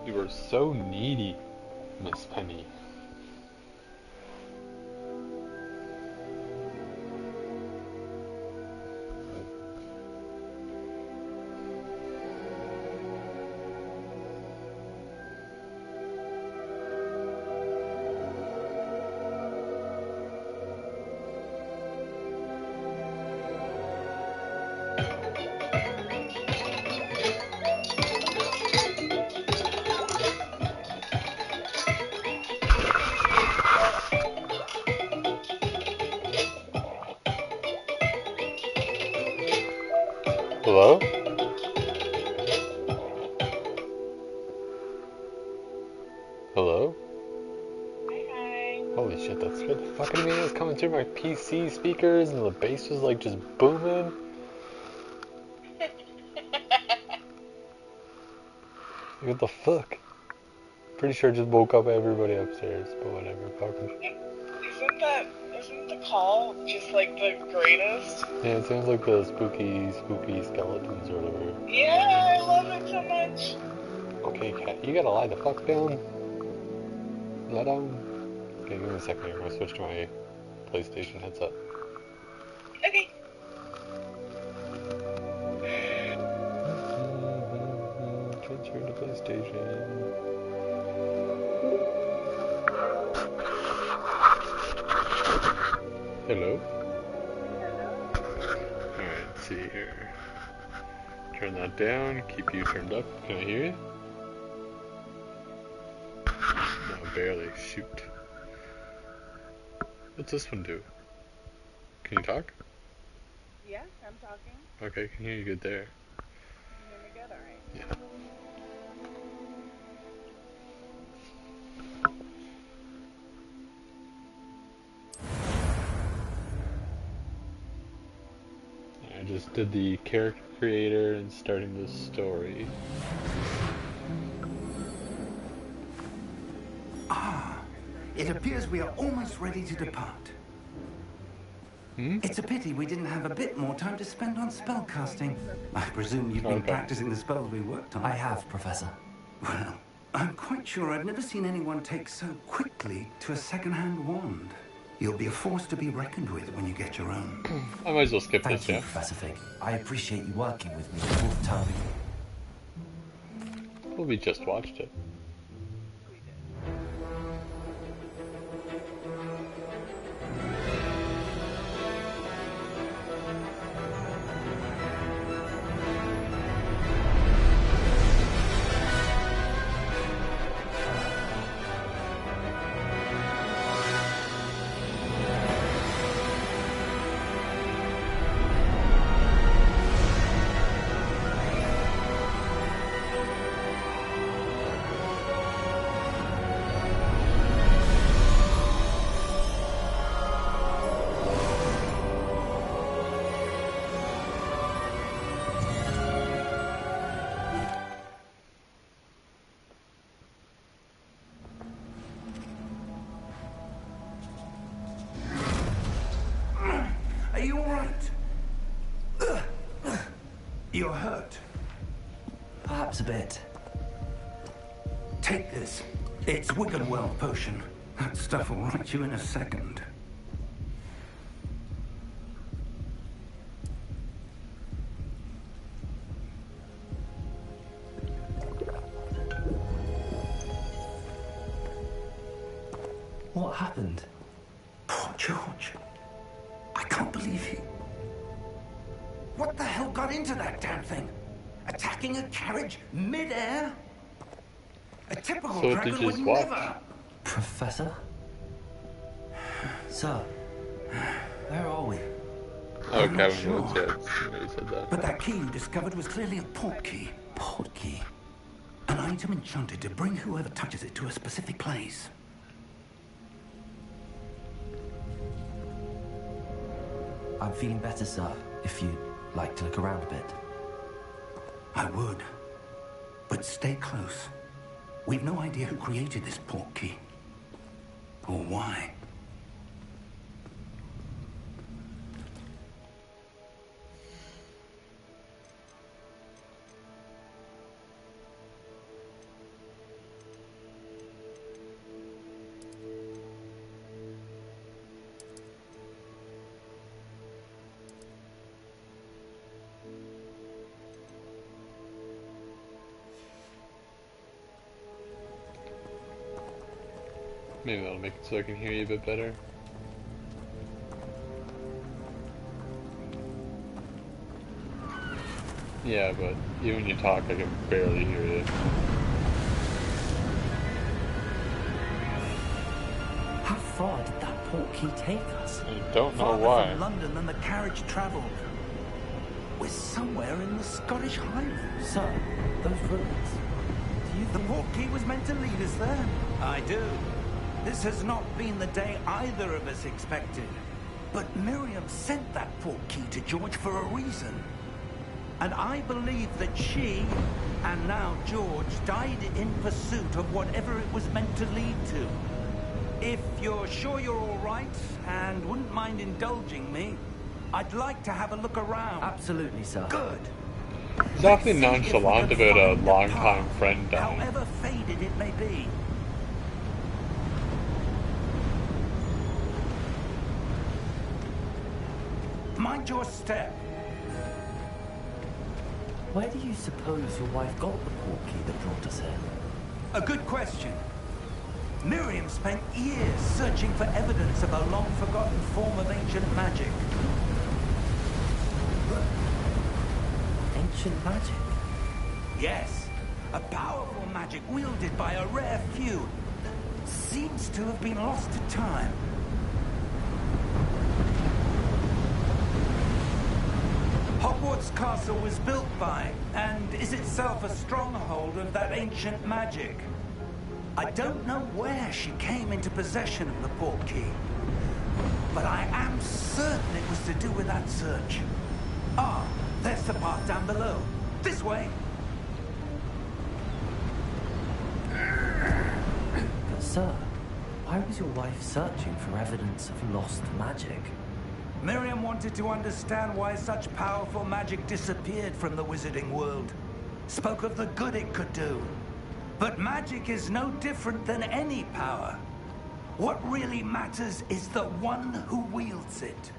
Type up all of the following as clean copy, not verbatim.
You are so needy, Miss Penny. Hello? Hello? Hi. Holy shit, that scared the fuck out of me. It was coming through my PC speakers and the bass was like just booming. What the fuck? Pretty sure I just woke up everybody upstairs, but whatever, fuck 'em. Isn't the call just like the greatest? Yeah, it sounds like the spooky skeletons or whatever. Yeah, I love it so much. Okay, cat, you gotta lie the fuck down. Lie down. Okay, give me a second here. I'm gonna switch to my PlayStation headset. Okay. Transfer to PlayStation. Hello? Alright, let's see here. Turn that down, keep you turned up. Can I hear you? No, barely. Shoot. What's this one do? Can you talk? Yeah, I'm talking. Okay, I can hear you good there. You can hear me good, alright. Yeah. I just did the character creator and starting the story. It appears we are almost ready to depart. It's a pity we didn't have a bit more time to spend on spellcasting. I presume you've been practicing the spells we worked on. I have, Professor. Well, I'm quite sure I've never seen anyone take so quickly to a second-hand wand. You'll be a force to be reckoned with when you get your own. I might as well skip Thank this, you, yeah? Professor Fig. I appreciate you working with me the fourth time. Well, we just watched it. Are you all right? You're hurt. Perhaps a bit. Take this. It's Wiggenweld potion. That stuff will right you in a second. What happened? Poor George. I can't believe he... What the hell got into that damn thing? Attacking a carriage mid-air? A typical So dragon did you would just watch? never... Professor? Sir, where are we? Oh, I'm not Kevin Woods, sure. yeah, he said that. But that key you discovered was clearly a port key. Port key. An item enchanted to bring whoever touches it to a specific place. I'm feeling better, sir, if you'd like to look around a bit. I would. But stay close. We've no idea who created this port key. Or why. Maybe that'll make it so I can hear you a bit better. Yeah, but even when you talk, I can barely hear you. How far did that portkey take us? I don't know Farther why. from London than the carriage travelled. We're somewhere in the Scottish Highlands. Sir, those ruins. Do you The think... portkey was meant to lead us there. I do. This has not been the day either of us expected. But Miriam sent that portkey to George for a reason. And I believe that she, and now George, died in pursuit of whatever it was meant to lead to. If you're sure you're all right, and wouldn't mind indulging me, I'd like to have a look around. Absolutely, sir. Good. He's awfully Let's see if we nonchalant can about a find long-time path, friend dying. however faded it may be. Mind your step. Where do you suppose your wife got the portkey that brought us here? A good question. Miriam spent years searching for evidence of a long-forgotten form of ancient magic. Ancient magic? Yes, a powerful magic wielded by a rare few. Seems to have been lost to time. Hogwart's castle was built by, and is itself a stronghold of that ancient magic. I don't know where she came into possession of the portkey, but I am certain it was to do with that search. Ah, there's the path down below. This way. But sir, why was your wife searching for evidence of lost magic? Miriam wanted to understand why such powerful magic disappeared from the wizarding world. Spoke of the good it could do. But magic is no different than any power. What really matters is the one who wields it.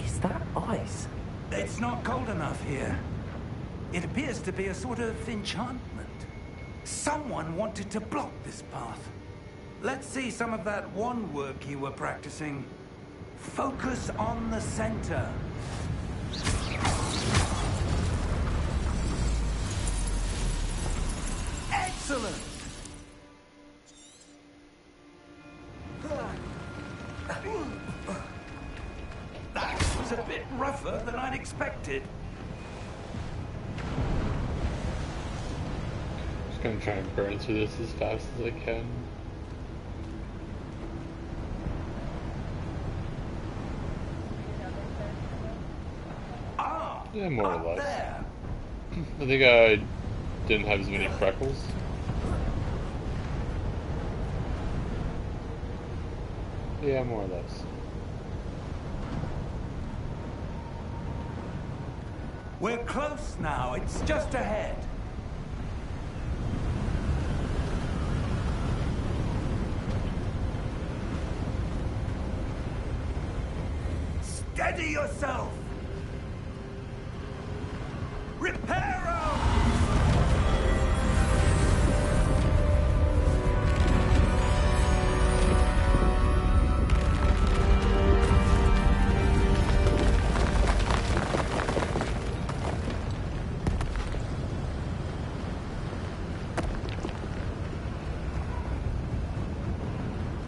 Is that ice? It's not cold enough here. It appears to be a sort of enchantment. Someone wanted to block this path. Let's see some of that wand work you were practicing. Focus on the center. Excellent! That was a bit rougher than I'd expected. Just gonna try and burn through this as fast as I can. Yeah, more or less. There. I think I didn't have as many freckles. Yeah, more or less. We're close now. It's just ahead. Steady yourself. Reparo!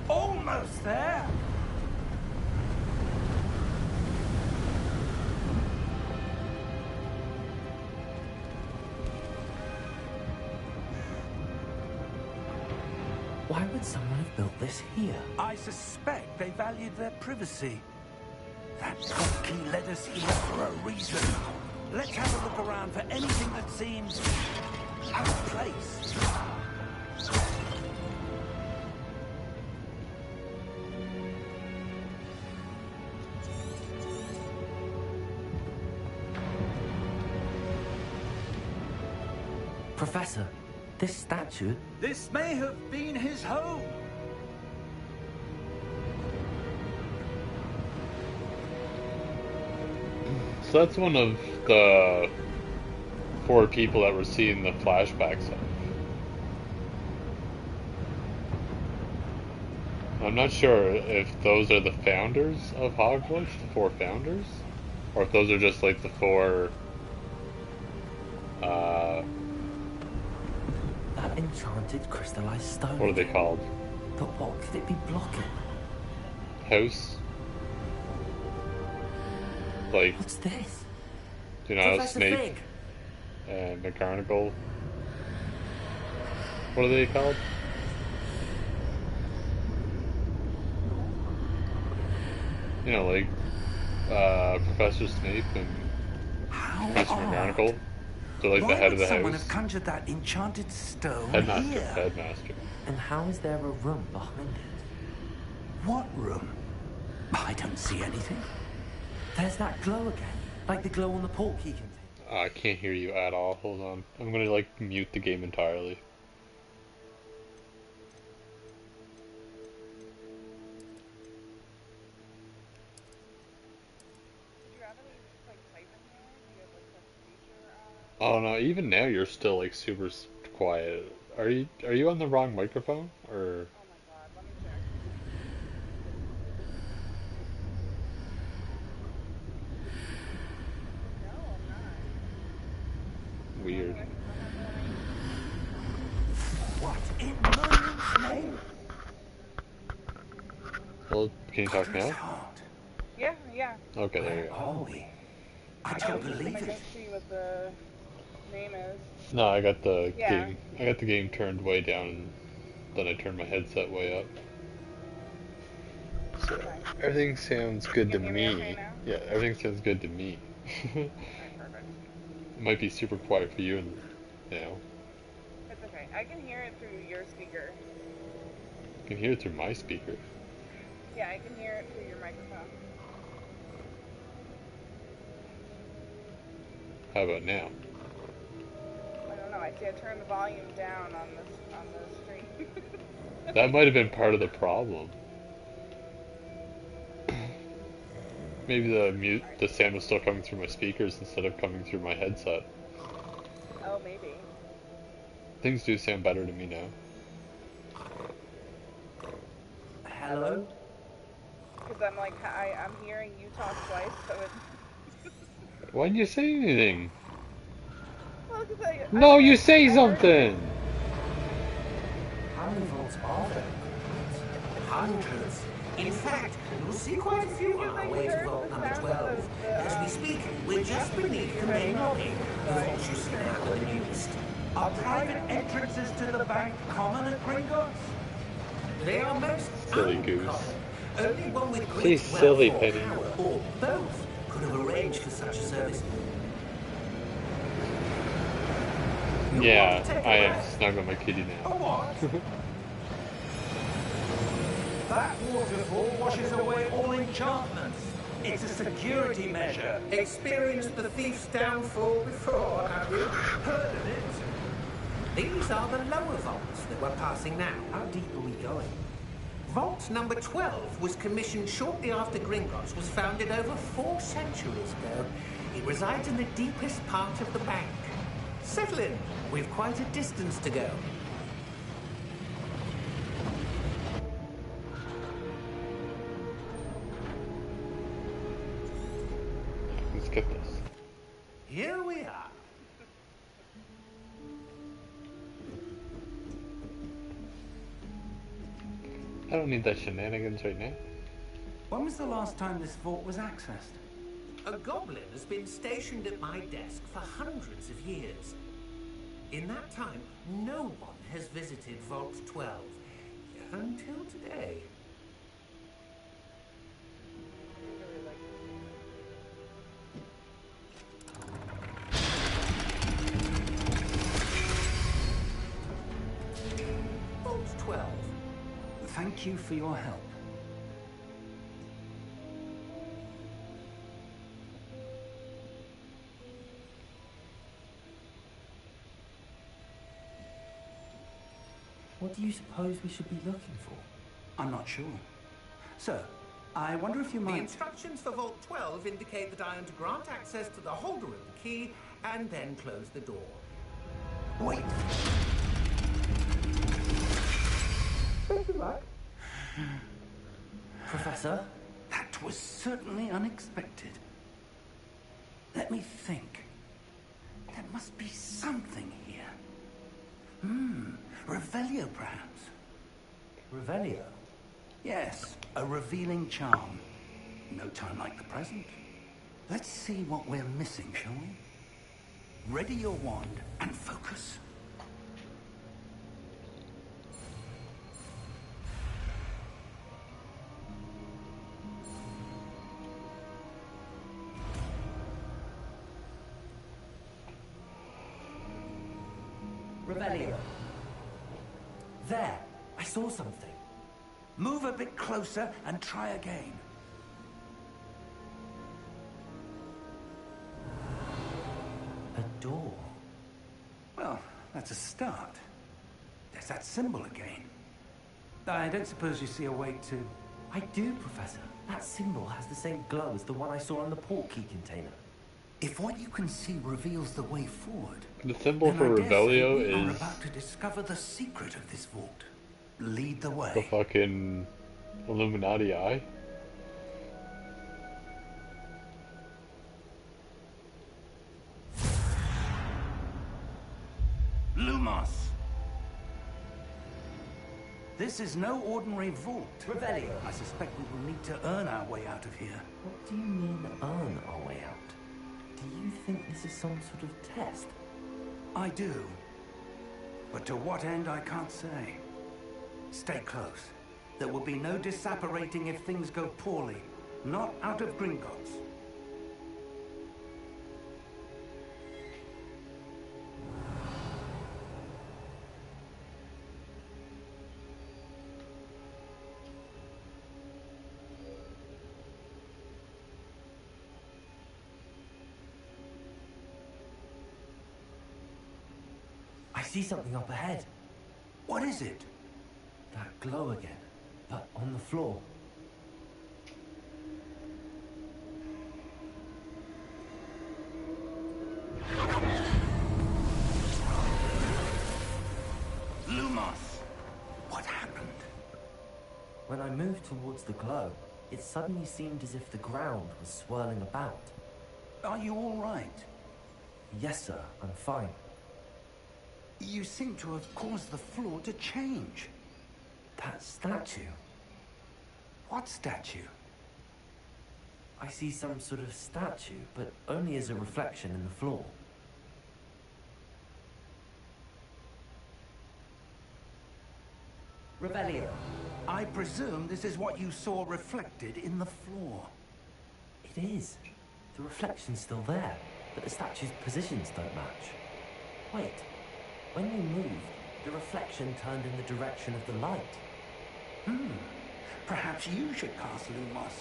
Almost there. Why would someone have built this here? I suspect they valued their privacy. That portkey led us here for a reason. Let's have a look around for anything that seems out of place. Professor, this statue... This may have been his home. So that's one of the 4 people that we're seeing the flashbacks of. I'm not sure if those are the founders of Hogwarts, the four founders, or if those are just like the four, That enchanted crystallized stone. what are they again. called? But what could it be blocking? House? Like, What's this? you know, Professor Snape Fig. and McGonagall. What are they called? You know, like, Professor Snape and How Mr. odd. McGonagall. They're like Why the head would of the someone house. have conjured that enchanted stone Headmaster. here? Headmaster. And how is there a room behind it? What room? I don't see anything. There's that glow again. Like the glow on the portkey container. I can't hear you at all. Hold on. I'm gonna like mute the game entirely. Do you have any like type in there? Do you have like that feature on? Oh no, even now you're still like super quiet. Are you on the wrong microphone or Oh my god, let me check. No, I'm not. weird? What in Merlin's name? Well, can you talk Cutter's now? heart. Yeah, yeah. Okay, there you Where go. are we? I don't believe I it. can see what the name is. No, I got the Yeah. game. I got the game turned way down, and then I turned my headset way up. So Okay. everything sounds good to Can you hear me me. okay now? Yeah, everything sounds good to me. Alright, perfect. It might be super quiet for you, and you know, It's okay. I can hear it through your speaker. you can hear it through my speaker. Yeah, I can hear it through your microphone. How about now? I don't know. I see I turned the volume down on the stream. That might have been part of the problem. Maybe the sound was still coming through my speakers instead of coming through my headset. Oh, maybe. Things do sound better to me now. Hello? Because I'm like, I'm hearing you talk twice, so it. Why didn't you say anything? Well, because No, you say I heard- something! How many volts are there? Hundreds. In fact, you'll see quite a few on our way to vault number 12. As we speak, we're just beneath the main lobby. The vaults you see now are the newest. Are private entrances to the bank common at Gringotts? They are most Silly uncommon. goose. Only one with great Please, wealth silly or Penny. power, or both, could have arranged for such a service. You Yeah, want to take a I am rest? snuggling my kitty A now. what? That waterfall washes away all enchantments. It's a security measure. Experienced the thief's downfall before, have you? Heard of it? These are the lower vaults that we're passing now. How deep are we going? Vault number 12 was commissioned shortly after Gringotts was founded over 4 centuries ago. It resides in the deepest part of the bank. Settle in. We've quite a distance to go. Let's get this. Here we are. I don't need that shenanigans right now. When was the last time this vault was accessed? A goblin has been stationed at my desk for hundreds of years. In that time, no one has visited Vault 12. Until today. Vault 12. Thank you for your help. What do you suppose we should be looking for? I'm not sure. Sir, I wonder if you The might... instructions for Vault 12 indicate that I am to grant access to the holder of the key and then close the door. Wait. Best of luck. Professor? That was certainly unexpected. Let me think. There must be something here. Revelio, perhaps. Revelio? Yes, a revealing charm. No time like the present. Let's see what we're missing, shall we? Ready your wand and focus. Revelio. There, I saw something. Move a bit closer and try again. A door. Well, that's a start. There's that symbol again. I don't suppose you see a way to... I do, Professor. That symbol has the same glow as the one I saw on the portkey container. If what you can see reveals the way forward... The symbol then for I dare say Revelio we are is about to discover the secret of this vault. Lead the way. the fucking Illuminati eye. Lumos! This is no ordinary vault. Revelio. I suspect we will need to earn our way out of here. What do you mean, earn our way out? Do you think this is some sort of test? I do. But to what end, I can't say. Stay close. There will be no disapparating if things go poorly. Not out of Gringotts. I see something up ahead. What is it? That glow again, but on the floor. Lumos! What happened? When I moved towards the glow, it suddenly seemed as if the ground was swirling about. Are you all right? Yes, sir, I'm fine. You seem to have caused the floor to change. That statue. What statue? I see some sort of statue, but only as a reflection in the floor. Revelio. I presume this is what you saw reflected in the floor. It is. The reflection's still there, but the statue's positions don't match. Wait. When you moved, the reflection turned in the direction of the light. Perhaps you should cast Lumos.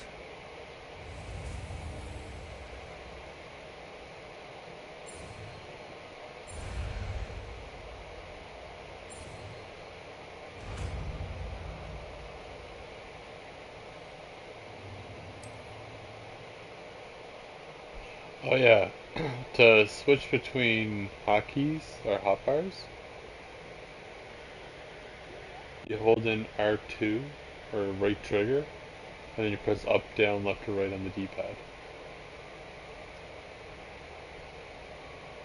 Oh yeah, to switch between hotkeys or hotbars, you hold in R2 or right trigger, and then you press up, down, left, or right on the D-pad.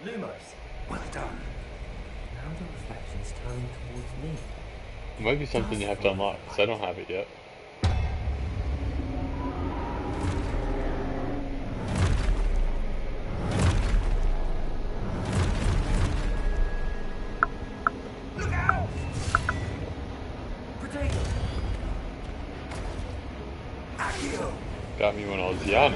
Lumos. Well done. Now the reflection's turning towards me. It might be something you have to unlock, because I don't have it yet. Got me when I was young.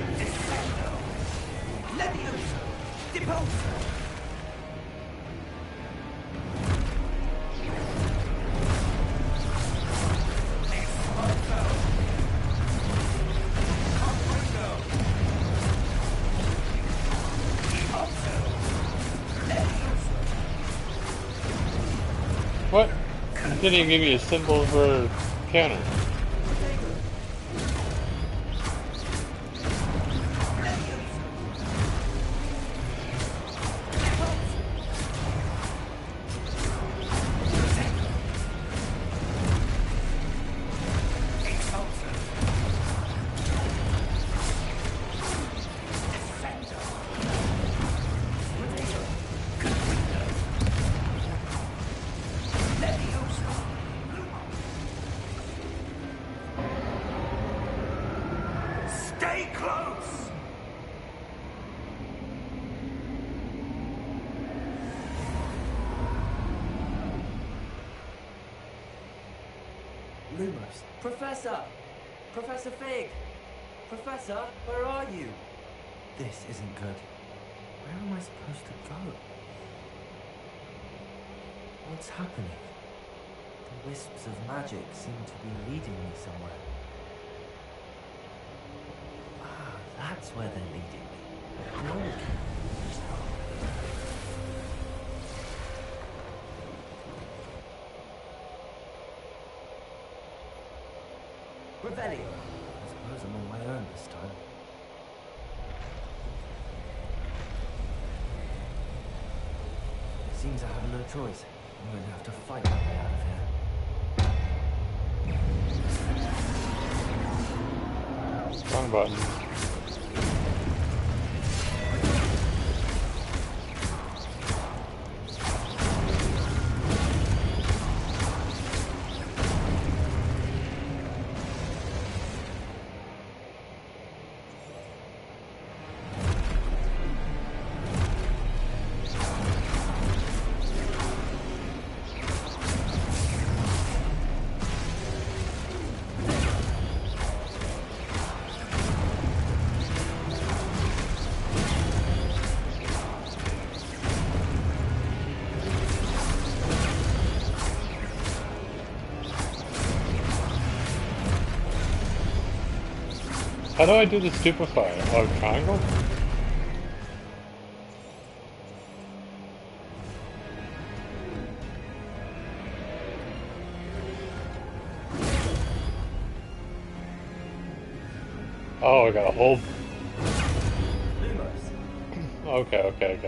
What? You didn't even give me a symbol for counter. Lumos. Professor! Professor Fig! Professor, where are you? This isn't good. Where am I supposed to go? What's happening? The wisps of magic seem to be leading me somewhere. Ah, that's where they're leading me. No. Revelio. I suppose I'm on my own this time. It seems I have no choice. I'm going to have to fight my way out of here. Wrong button. How do I do the stupefy? Oh, triangle? Oh, I gotta hold. Okay.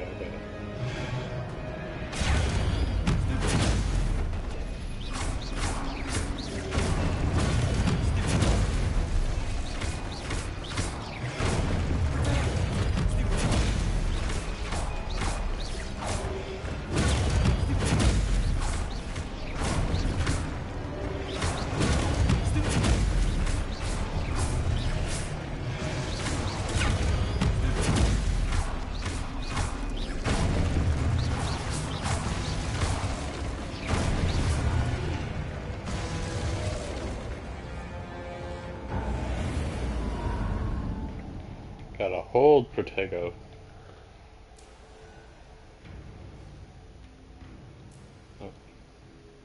Gotta hold Protego. Oh.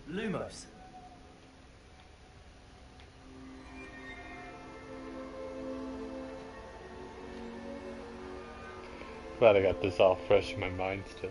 Lumos. Glad I got this all fresh in my mind still.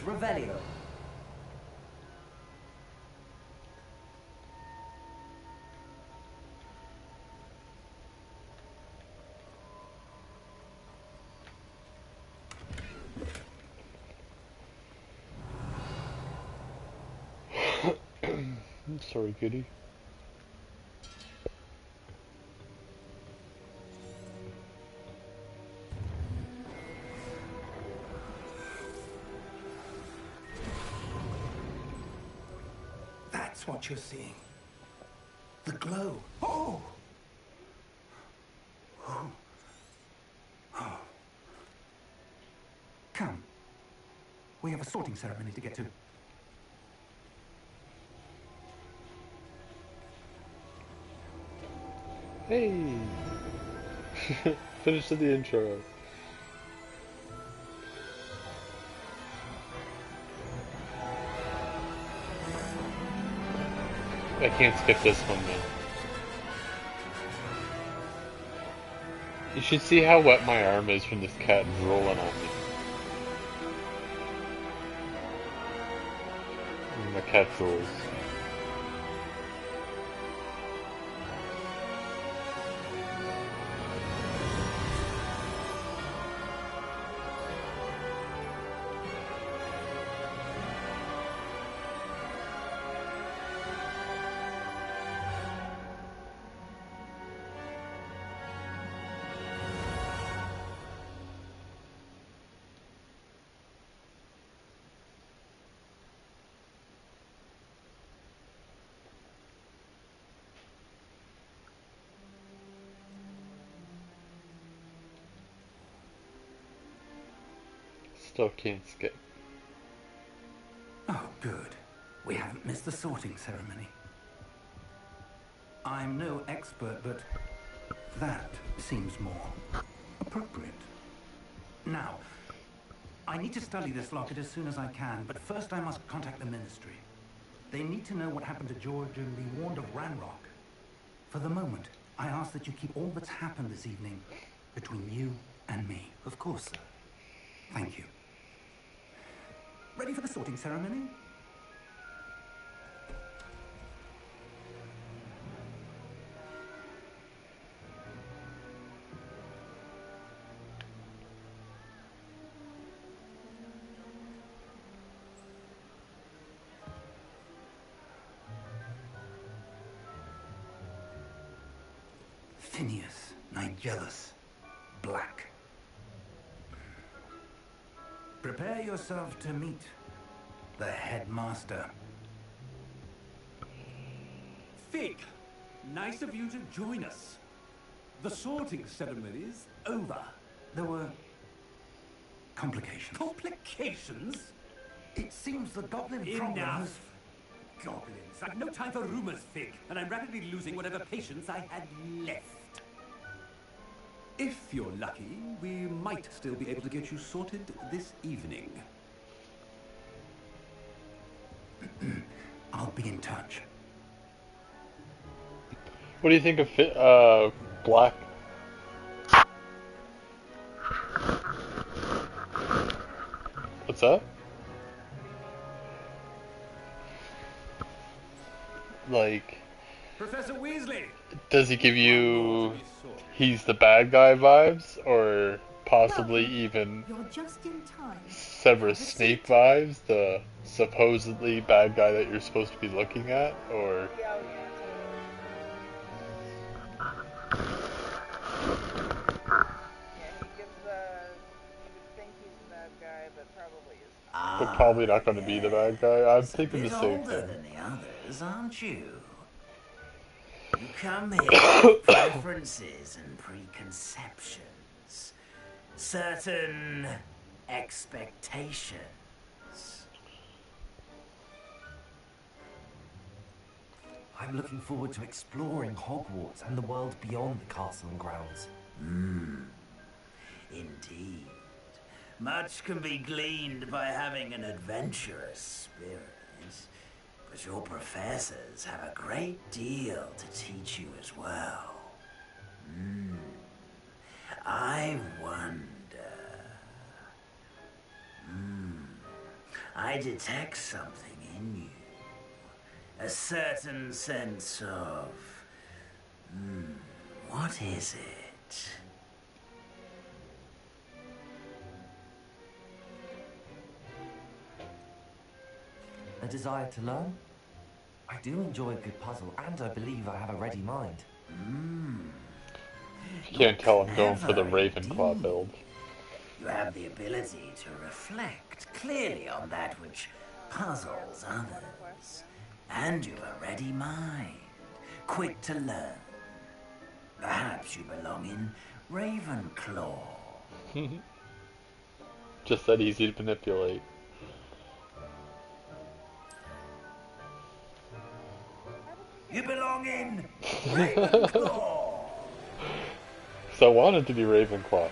Revelio. I'm sorry, Goody. That's what you're seeing. The glow. Oh! Oh. Oh. Come. We have a sorting ceremony to get to. Hey! Finish the intro. I can't skip this one though. You should see how wet my arm is from this cat drooling on me. And the cat drools. Still can't skip. Oh, good. We haven't missed the sorting ceremony. I'm no expert, but that seems more appropriate. Now, I need to study this locket as soon as I can, but first I must contact the Ministry. They need to know what happened to George and be warned of Ranrock. For the moment, I ask that you keep all that's happened this evening between you and me. Of course, sir. Thank you. Ready for the sorting ceremony? Phineas, Nigellus, Black. Prepare yourself to meet the headmaster. Fig, nice of you to join us. The sorting ceremony's over. There were complications. Complications? It seems the goblin problem has... Enough. Goblins. I've no time for rumors, Fig, and I'm rapidly losing whatever patience I had left. If you're lucky, we might still be able to get you sorted this evening. I'll be in touch. What do you think of Black? What's that? Like, Professor Weasley! does he give you he's the bad guy vibes, or possibly even You're just in time. Severus Snape vibes, the supposedly bad guy that you're supposed to be looking at, or Yeah, he gives the... You would think he's the bad guy, but probably is not. but probably not going to be the bad guy. I'm thinking the Bit same older thing. than the others, aren't you? You come here with preferences and preconceptions, certain expectations. I'm looking forward to exploring Hogwarts and the world beyond the castle and grounds. Indeed. Much can be gleaned by having an adventurous spirit. But your professors have a great deal to teach you as well. I wonder... I detect something in you. A certain sense of... what is it? A desire to learn? I do enjoy a good puzzle, and I believe I have a ready mind. You can't tell I'm going for the Clever Ravenclaw indeed. build. You have the ability to reflect clearly on that which puzzles others. And you have a ready mind, quick to learn. Perhaps you belong in Ravenclaw. Just that easy to manipulate. You belong in Ravenclaw. So I wanted to be Ravenclaw.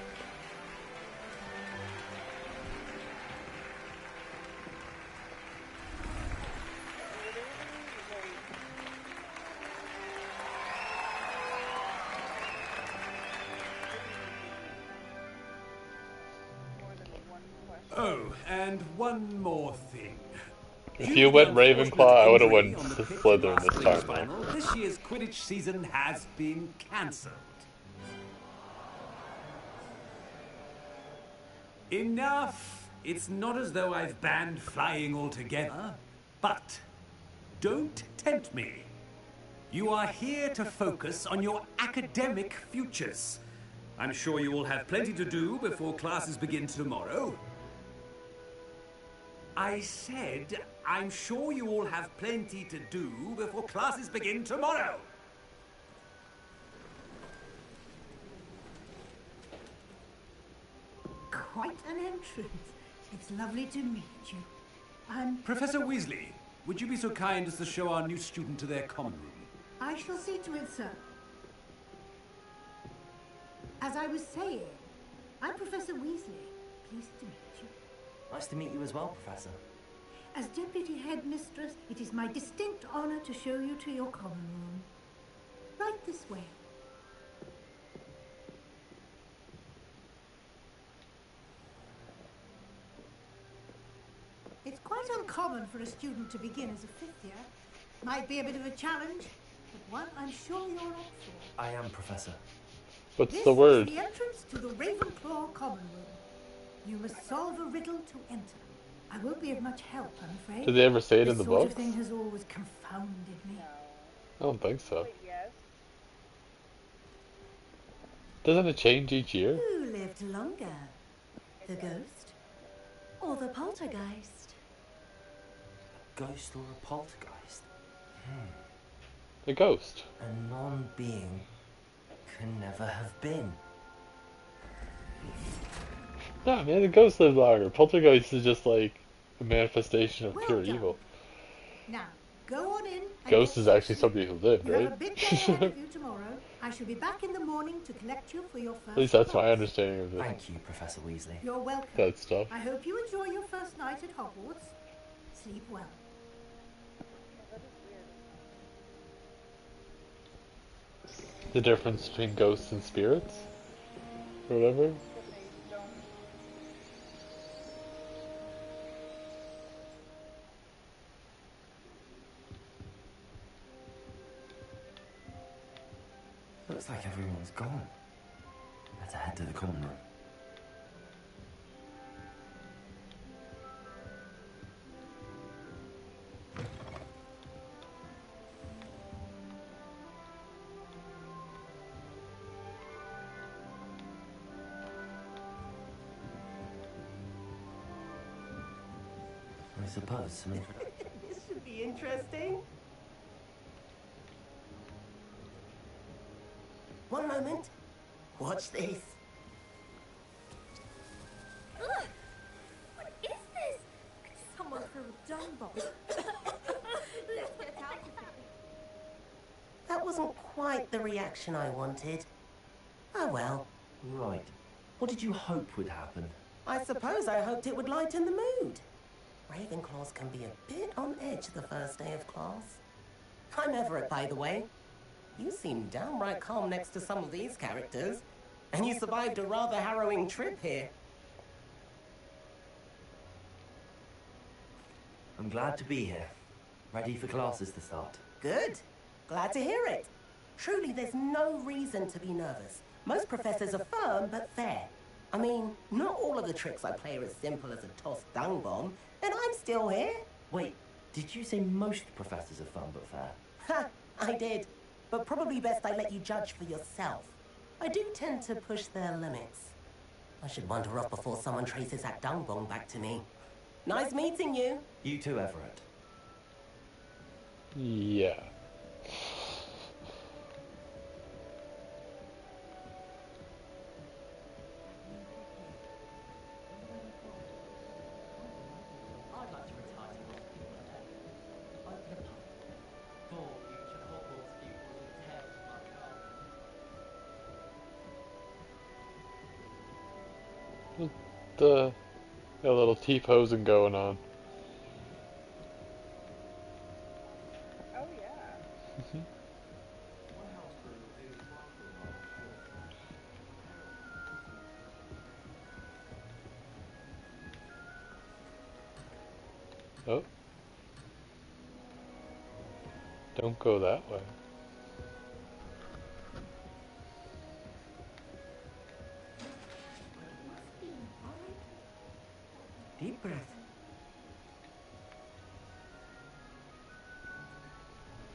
Oh, and one more thing. If you went Ravenclaw, I would have went Slytherin this time, Final, this year's Quidditch season has been cancelled. Enough! It's not as though I've banned flying altogether, but don't tempt me. You are here to focus on your academic futures. I'm sure you will have plenty to do before classes begin tomorrow. I said, I'm sure you all have plenty to do before classes begin tomorrow. Quite an entrance. It's lovely to meet you. I'm... Professor Weasley, would you be so kind as to show our new student to their common room? I shall see to it, sir. As I was saying, I'm Professor Weasley. Pleased to meet you. Nice to meet you as well, Professor. As Deputy Headmistress, it is my distinct honor to show you to your common room. Right this way. It's quite uncommon for a student to begin as a fifth year. Might be a bit of a challenge, but one I'm sure you're up for. I am, Professor. What's This the word? is the entrance to the Ravenclaw common room. You must solve a riddle to enter. I won't be of much help, I'm afraid. Did they ever say it in This the sort book? of thing has always confounded me. I don't think so. Wait, yes. Doesn't it change each year? Who lived longer? The ghost or the poltergeist? Ghost or a poltergeist? The ghost. A non-being can never have been. Nah, man, the ghost lived longer. Poltergeist is just like a manifestation of Well pure done. evil. Now, go on in. and Ghost get is some actually sleep. somebody who lived, You have right? a big day ahead of you tomorrow. I shall be back in the morning to collect you for your first At least that's my class. understanding of this, Thank you, Professor Weasley. You're welcome. that stuff. I hope you enjoy your first night at Hogwarts. Sleep well. The difference between ghosts and spirits? Or whatever? Looks like everyone's gone. Better head to the common room. I suppose some This should be interesting. One moment. Watch this. Ugh! What is this? Someone threw a dung bomb. Let's get out of here. That wasn't quite the reaction I wanted. Oh well. Right. What did you hope would happen? I suppose I hoped it would lighten the mood. Ravenclaws can be a bit on edge the first day of class. I'm Everett, by the way. You seem downright calm next to some of these characters. And you survived a rather harrowing trip here. I'm glad to be here. Ready for classes to start. Good. Glad to hear it. Truly, there's no reason to be nervous. Most professors are firm but fair. I mean, not all of the tricks I play are as simple as a tossed dung bomb, and I'm still here. Wait, did you say most professors are fun but fair? Ha! I did. But probably best I let you judge for yourself. I do tend to push their limits. I should wander off before someone traces that dung bomb back to me. Nice meeting you. You too, Everett. Yeah. I'd like to retire to hospital one day. Open a pub. For future Hogwarts pupils with tales of my childhood. A little T-posing going on. Oh, yeah. Oh. Don't go that way. Deep breath.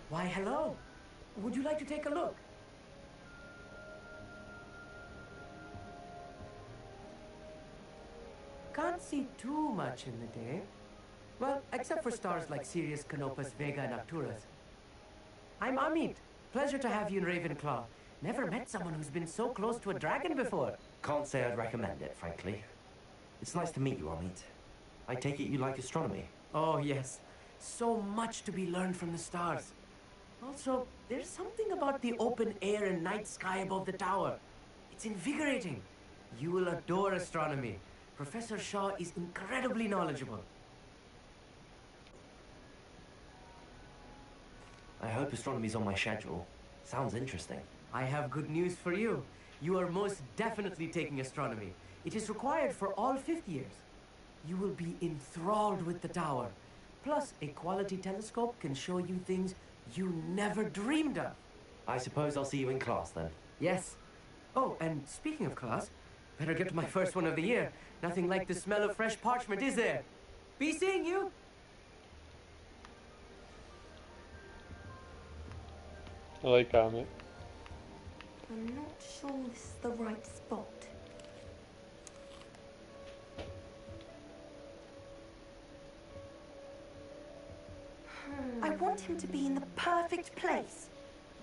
Why, hello. Would you like to take a look? Can't see too much in the day. Well, except for stars like Sirius, Canopus, Vega, and Arcturus. I'm Amit. Pleasure to have you in Ravenclaw. Never met someone who's been so close to a dragon before. Can't say I'd recommend it, frankly. It's nice to meet you, Amit. I take it you like astronomy? Oh, yes. So much to be learned from the stars. Also, there's something about the open air and night sky above the tower. It's invigorating. You will adore astronomy. Professor Shaw is incredibly knowledgeable. I hope astronomy's on my schedule. Sounds interesting. I have good news for you. You are most definitely taking astronomy. It is required for all fifth years. You will be enthralled with the tower. Plus, a quality telescope can show you things you never dreamed of. I suppose I'll see you in class then. Yes. Oh, and speaking of class, better get to my first one of the year. Nothing like the smell of fresh parchment, is there? Be seeing you. I like Comet. I'm not sure this is the right spot. I want him to be in the perfect place.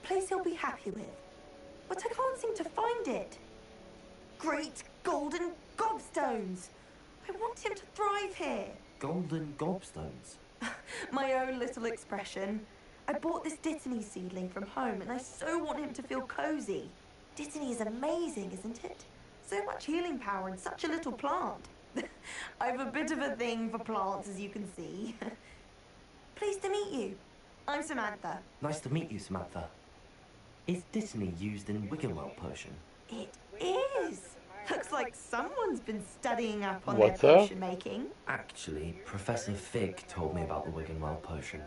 A place he'll be happy with. But I can't seem to find it. Great golden gobstones! I want him to thrive here. Golden gobstones? My own little expression. I bought this Deathlee seedling from home and I so want him to feel cozy. Deathlee is amazing, isn't it? So much healing power in such a little plant. I have a bit of a thing for plants, as you can see. Pleased to meet you. I'm Samantha. Nice to meet you, Samantha. Is Deathlee used in Wiggenweld potion? It is. Looks like someone's been studying up on What's their that? potion making. Actually, Professor Fig told me about the Wiggenweld potion.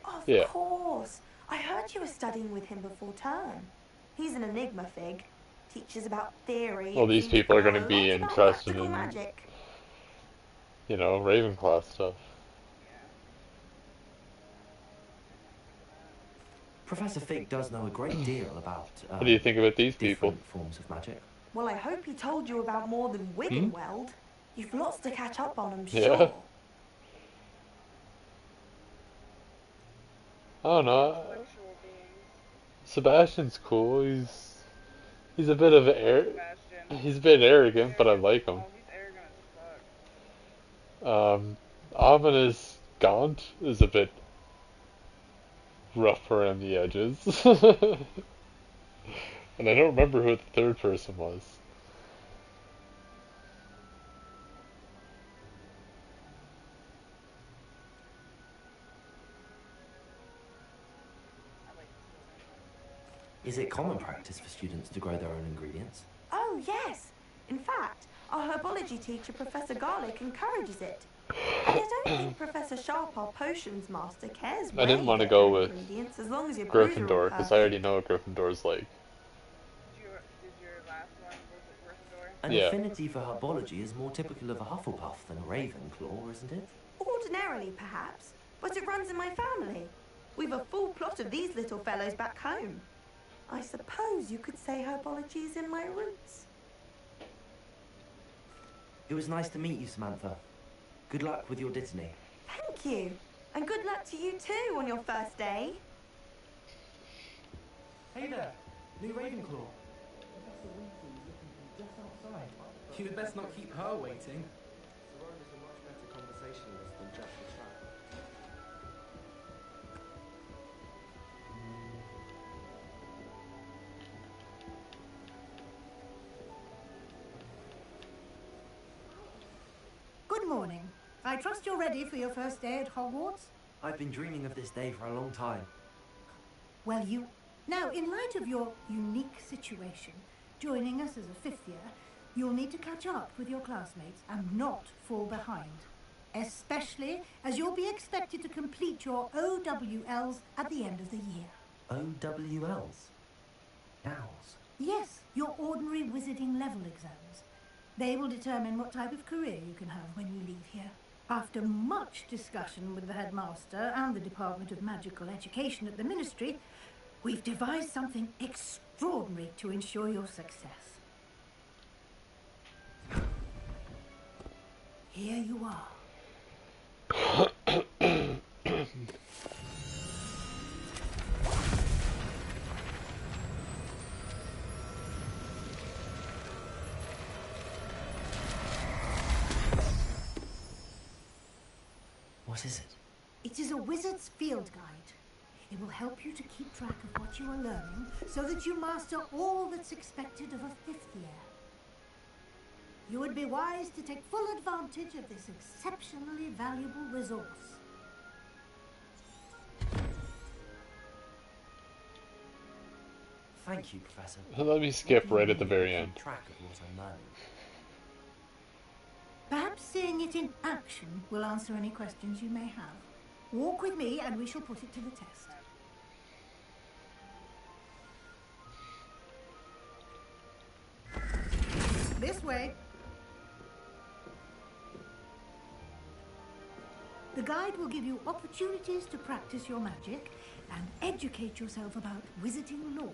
Of Yeah. course. I heard you were studying with him before term. He's an enigma, Fig. Teaches about theory. Well, these and seems people are know going to be lots about interested practical in, magic. you know, Ravenclaw stuff. Professor Fig does know a great deal about What do you think about these people? different forms of magic. Well, I hope he told you about more than Wiggenweld. You've lots to catch up on, I'm Yeah. sure. I don't know. Sexual beings. Sebastian's cool. He's a bit of Sebastian. he's a bit arrogant, but I like him. Oh, he's arrogant as fuck. Ominous Gaunt is a bit rough around the edges. And I don't remember who the third person was. Is it common practice for students to grow their own ingredients? Oh, yes. In fact, our herbology teacher, Professor Garlick, encourages it. And I don't think Professor Sharp, our potions master, cares I where didn't you want to get go your with ingredients, as long as your brews are all Gryffindor, because I already know what Gryffindor's like. Did your last one, was it Gryffindor? An Yeah. affinity for herbology is more typical of a Hufflepuff than a Ravenclaw, isn't it? Ordinarily, perhaps, but it runs in my family. We've a full plot of these little fellows back home. I suppose you could say herbology is in my roots. It was nice to meet you, Samantha. Good luck with your Deathlee. Thank you. And good luck to you too on your first day. Hey there, new Ravenclaw. Professor Weasley is looking from just outside. You'd best not keep her waiting. Simone is a much better conversationalist than just a trap. Good morning. I trust you're ready for your first day at Hogwarts? I've been dreaming of this day for a long time. Well, Now, in light of your unique situation, joining us as a fifth year, you'll need to catch up with your classmates and not fall behind. Especially as you'll be expected to complete your OWLs at the end of the year. OWLs? Owls? Yes, your ordinary wizarding level exams. They will determine what type of career you can have when you leave here. After much discussion with the headmaster and the Department of Magical Education at the Ministry, we've devised something extraordinary to ensure your success. Here you are. What is it? It is a wizard's field guide. It will help you to keep track of what you are learning so that you master all that's expected of a fifth year. You would be wise to take full advantage of this exceptionally valuable resource. Thank you, Professor. Let me skip What do you right at the mean, very keep end. track of what I'm learning? Perhaps seeing it in action will answer any questions you may have. Walk with me and we shall put it to the test. This way. The guide will give you opportunities to practice your magic and educate yourself about wizarding lore.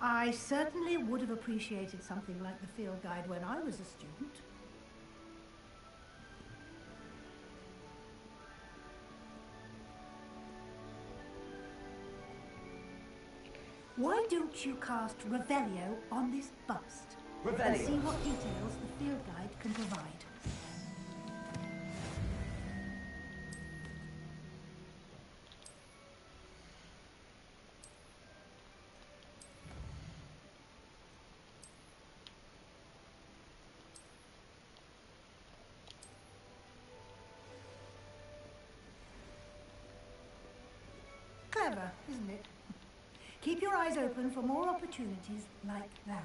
I certainly would have appreciated something like the field guide when I was a student. Why don't you cast Revelio on this bust? And Revelio. see what details the field guide can provide. Clever, isn't it? Keep your eyes open for more opportunities like that,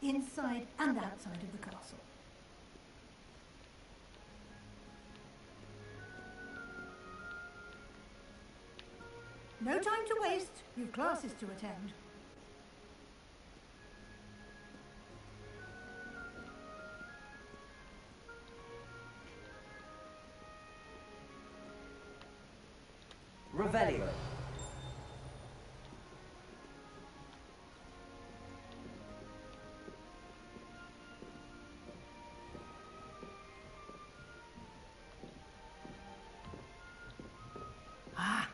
inside and outside of the castle. No time to waste. You've classes to attend. Revelio. Ah,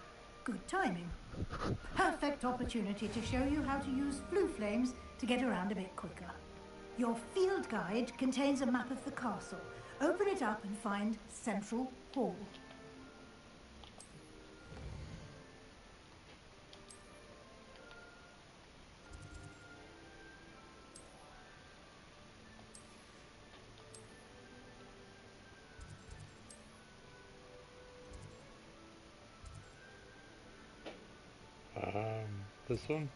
good timing. Perfect opportunity to show you how to use flue flames to get around a bit quicker. Your field guide contains a map of the castle. Open it up and find Central Hall. This one?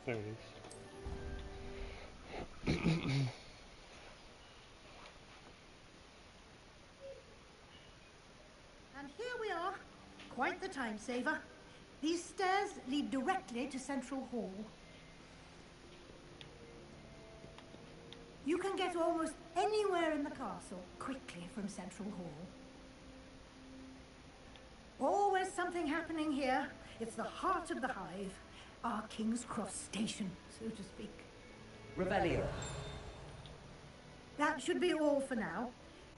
There it is. And here we are. Quite the time saver. These stairs lead directly to Central Hall. You can get almost anywhere in the castle quickly from Central Hall. Always something happening here. It's the heart of the hive. Our King's Cross station, so to speak. Revelio. That should be all for now.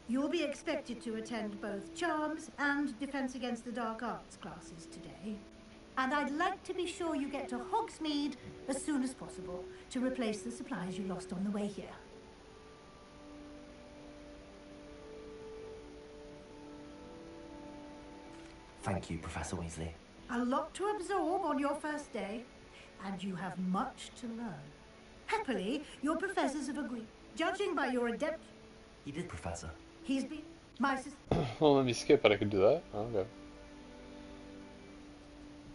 You'll be expected to attend both Charms and Defense Against the Dark Arts classes today. And I'd like to be sure you get to Hogsmeade as soon as possible to replace the supplies you lost on the way here. Thank you, Professor Weasley. A lot to absorb on your first day, and you have much to learn. Happily, your professors have agreed. Judging by your adept... You did, Professor. He's been... My sister... Well, let me skip, but I can do that. Okay.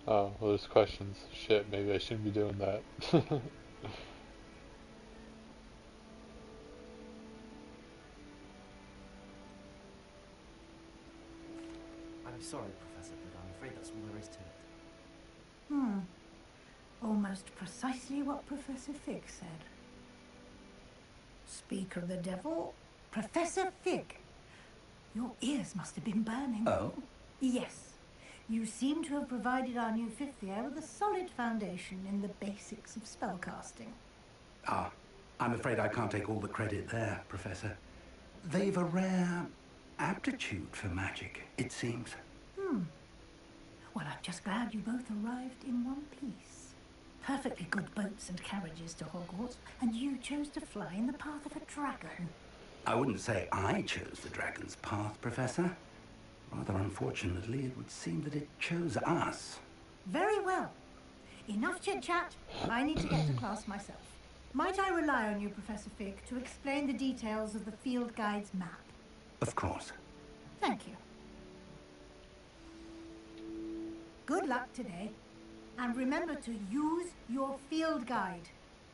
Oh, well, there's questions. Shit, maybe I shouldn't be doing that. I'm sorry, Professor, but I'm afraid that's all there is to it. Almost precisely what Professor Fig said. Speak of the devil, Professor Fig. Your ears must have been burning. Oh? Yes. You seem to have provided our new fifth year with a solid foundation in the basics of spellcasting. Ah, I'm afraid I can't take all the credit there, Professor. They've a rare aptitude for magic, it seems. Well, I'm just glad you both arrived in one piece. perfectly good boats and carriages to Hogwarts, and you chose to fly in the path of a dragon. I wouldn't say I chose the dragon's path, Professor. Rather unfortunately, it would seem that it chose us. Very well. Enough chit-chat. I need to get to class myself. Might I rely on you, Professor Fig, to explain the details of the field guide's map? Of course. Thank you. Good luck today. And remember to use your field guide.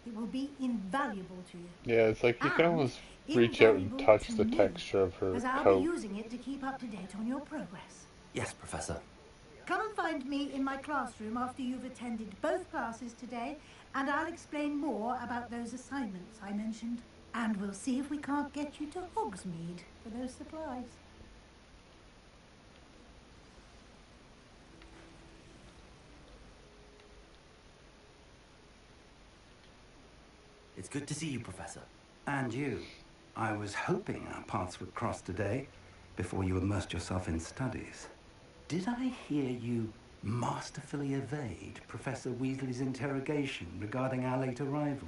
It will be invaluable to you. Yeah, it's like you can And almost reach out and invaluable touch to the me, texture of her as I'll coat. be using it to keep up to date on your progress. Yes, Professor. Come and find me in my classroom after you've attended both classes today, and I'll explain more about those assignments I mentioned. And we'll see if we can't get you to Hogsmeade for those supplies. It's good to see you, Professor. And you. I was hoping our paths would cross today, before you immersed yourself in studies. Did I hear you masterfully evade Professor Weasley's interrogation regarding our late arrival?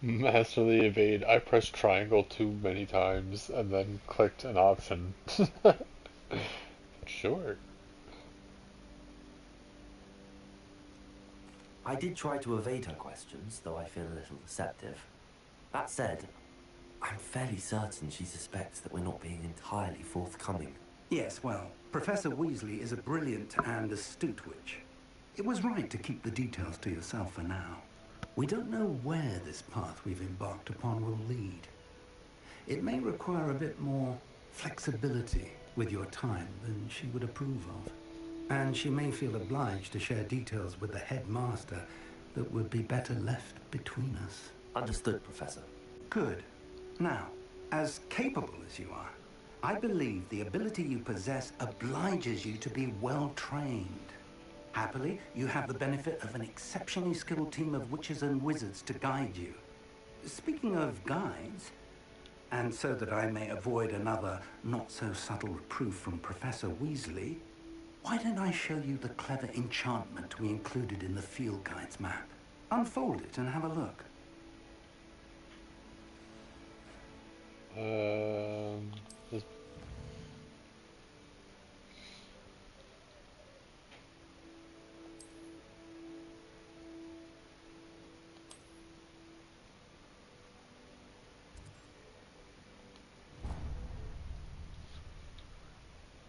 Masterly evade. I pressed triangle too many times and then clicked an option. Sure. I did try to evade her questions, though I feel a little deceptive. That said, I'm fairly certain she suspects that we're not being entirely forthcoming. Yes, well, Professor Weasley is a brilliant and astute witch. It was right to keep the details to yourself for now. We don't know where this path we've embarked upon will lead. It may require a bit more flexibility with your time than she would approve of. And she may feel obliged to share details with the headmaster that would be better left between us. Understood, Professor. Good. Now, as capable as you are, I believe the ability you possess obliges you to be well trained. Happily, you have the benefit of an exceptionally skilled team of witches and wizards to guide you. Speaking of guides, and so that I may avoid another not-so-subtle reproof from Professor Weasley, why don't I show you the clever enchantment we included in the field guide's map? Unfold it and have a look. This...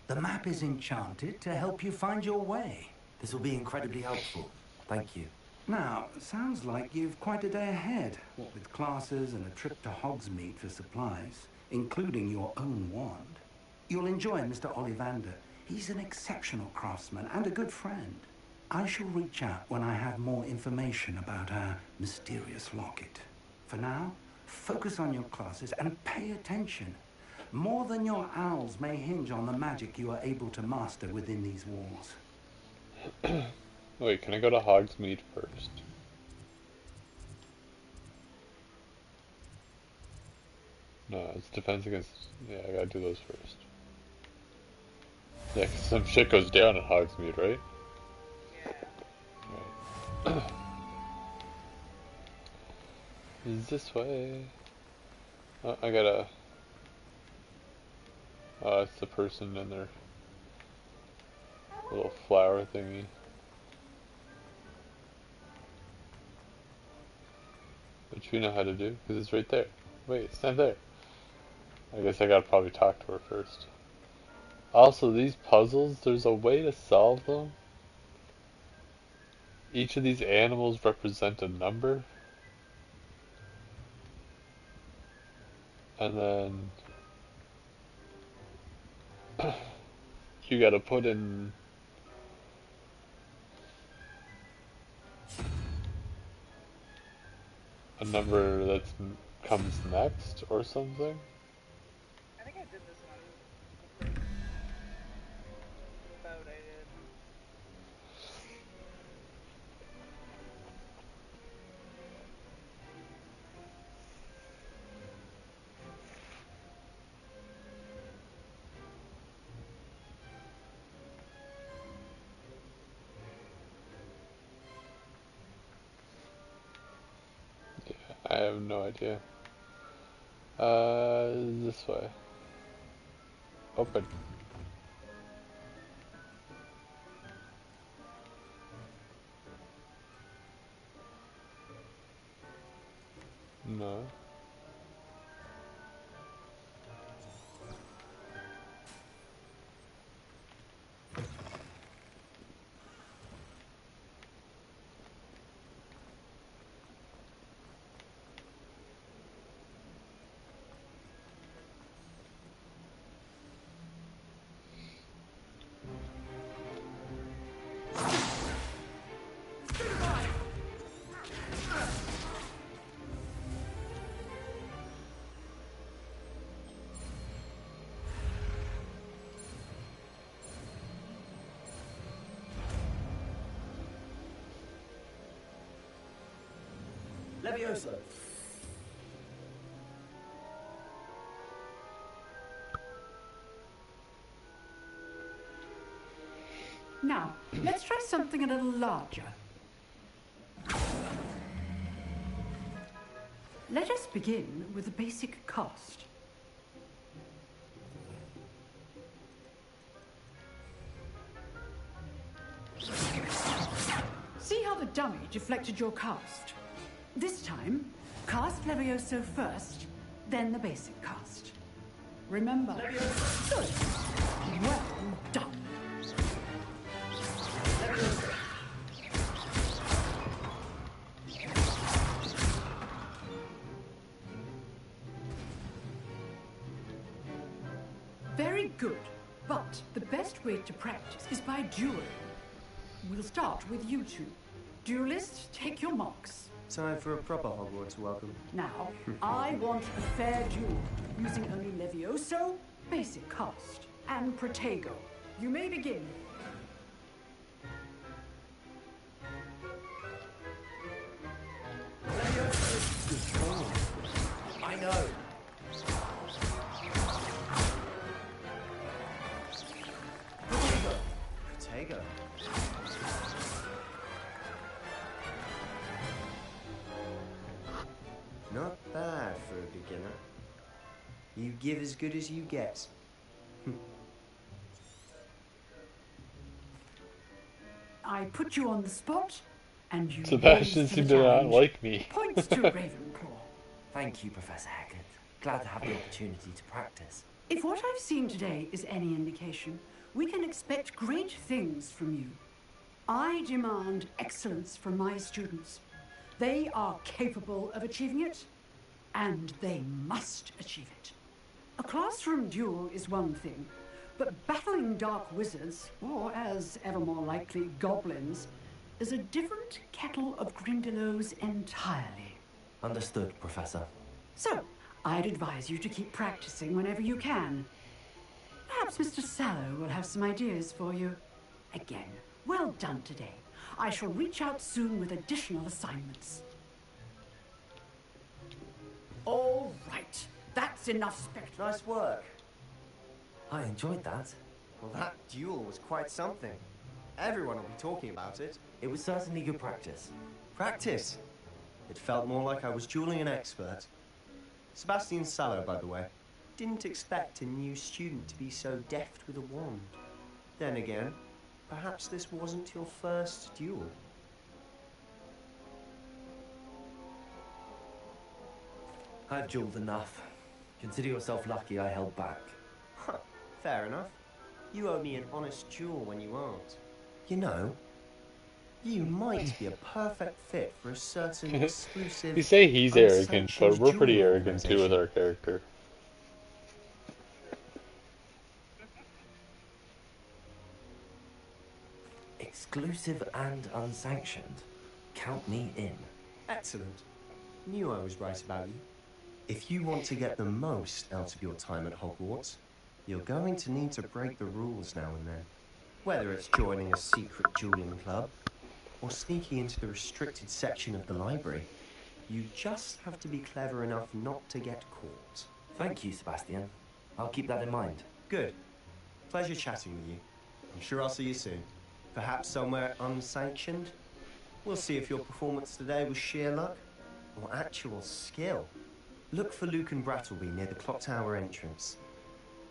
The map is enchanted to help you find your way. This will be incredibly helpful. Thank you. Now, sounds like you've quite a day ahead, what with classes and a trip to Hogsmeade for supplies, including your own wand. You'll enjoy Mr. Ollivander. He's an exceptional craftsman and a good friend. I shall reach out when I have more information about our mysterious locket. For now, focus on your classes and pay attention. More than your owls may hinge on the magic you are able to master within these walls. Wait, can I go to Hogsmeade first? No, it's defense against... Yeah, I gotta do those first. Yeah, 'cause some shit goes down at Hogsmeade, right? Yeah. Right. Is this way? Oh, I gotta... Oh, it's the person in their little flower thingy. Which we know how to do, because it's right there. Wait, it's not there. I guess I gotta probably talk to her first. Also, these puzzles, there's a way to solve them. Each of these animals represent a number. And then... you gotta put in... a number that comes next, or something? I think I did this one. The boat I did. have no idea. This way. Open. No. Levioso. Now, let's try something a little larger. Let us begin with the basic cast. See how the dummy deflected your cast? This time, cast Levioso first, then the basic cast. Remember? Levioso. Good. Well done. Levioso. Very good, but the best way to practice is by dueling. We'll start with you two. Duelists, take your marks. Time for a proper Hogwarts welcome. Now, I want a fair duel, using only Levioso, basic cast, and Protego. You may begin. I know. Protego. Not bad for a beginner. You give as good as you get. I put you on the spot, and you Sebastian rose to seemed the to not challenge. like me. Points to Ravenclaw. Thank you, Professor Haggard. Glad to have the opportunity to practice. If what I've seen today is any indication, we can expect great things from you. I demand excellence from my students. They are capable of achieving it, and they must achieve it. A classroom duel is one thing, but battling dark wizards, or as ever more likely, goblins, is a different kettle of Grindylows entirely. Understood, Professor. So, I'd advise you to keep practicing whenever you can. Perhaps Mr. Sallow will have some ideas for you. Again, well done today. I shall reach out soon with additional assignments. All right, that's enough spectacle. Nice work. I enjoyed that. Well, that duel was quite something. Everyone will be talking about it. It was certainly good practice. Practice? It felt more like I was dueling an expert. Sebastian Sallow, by the way. Didn't expect a new student to be so deft with a wand. Then again, perhaps this wasn't your first duel. I've dueled enough. Consider yourself lucky I held back. Huh, fair enough. You owe me an honest duel when you aren't. You know, you might be a perfect fit for a certain exclusive... You say he's arrogant, but we're pretty dueling arrogant too with our character. Exclusive and unsanctioned. Count me in. Excellent. Knew I was right about you. If you want to get the most out of your time at Hogwarts, you're going to need to break the rules now and then. Whether it's joining a secret dueling club, or sneaking into the restricted section of the library, you just have to be clever enough not to get caught. Thank you, Sebastian. I'll keep that in mind. Good. Pleasure chatting with you. I'm sure I'll see you soon. Perhaps somewhere unsanctioned? We'll see if your performance today was sheer luck, or actual skill. Look for Luke and Brattleby near the clock tower entrance.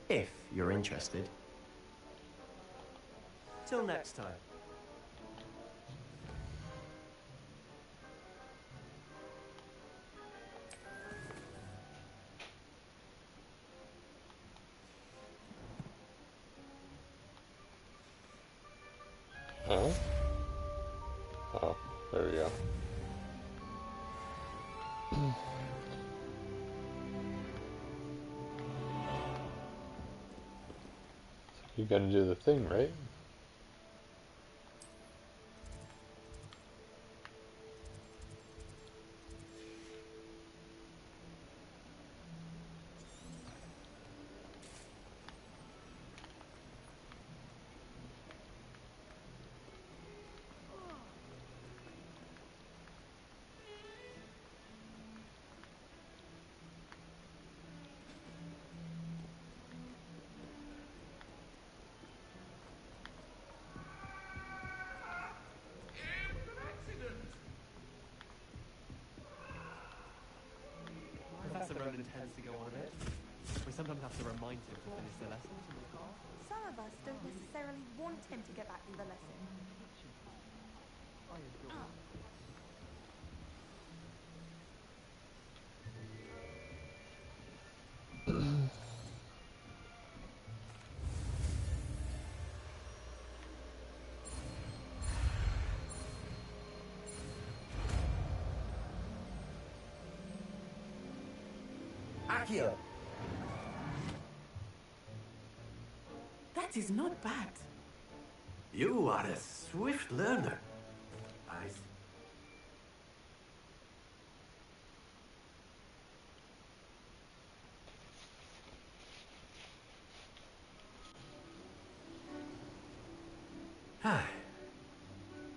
If you're interested. Till next time. Huh? Oh, there we go. You gotta do the thing, right? Professor Ronan tends to go on a bit. We sometimes have to remind him to finish the lesson. Some of us don't necessarily want him to get back to the lesson. Akio! That is not bad. You are a swift learner. Eyes.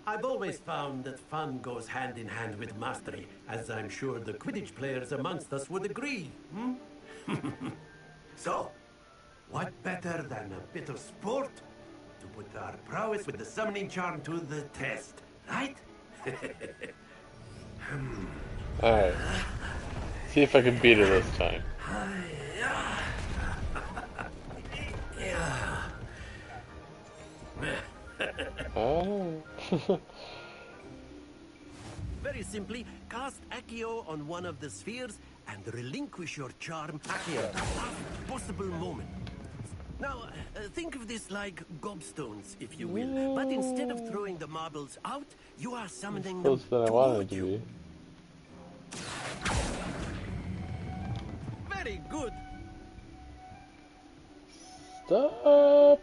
I've always found that fun goes hand in hand with mastery, as I'm sure the Quidditch players amongst us would agree. So, what better than a bit of sport to put our prowess with the summoning charm to the test, right? Alright. See if I can beat it this time. Oh. Very simply, cast Accio on one of the spheres and relinquish your charm Accio. at the last possible moment. Now, think of this like gobstones, if you will. But instead of throwing the marbles out, you are summoning them Close than I wanted toward it to you. be. Very good. Stop!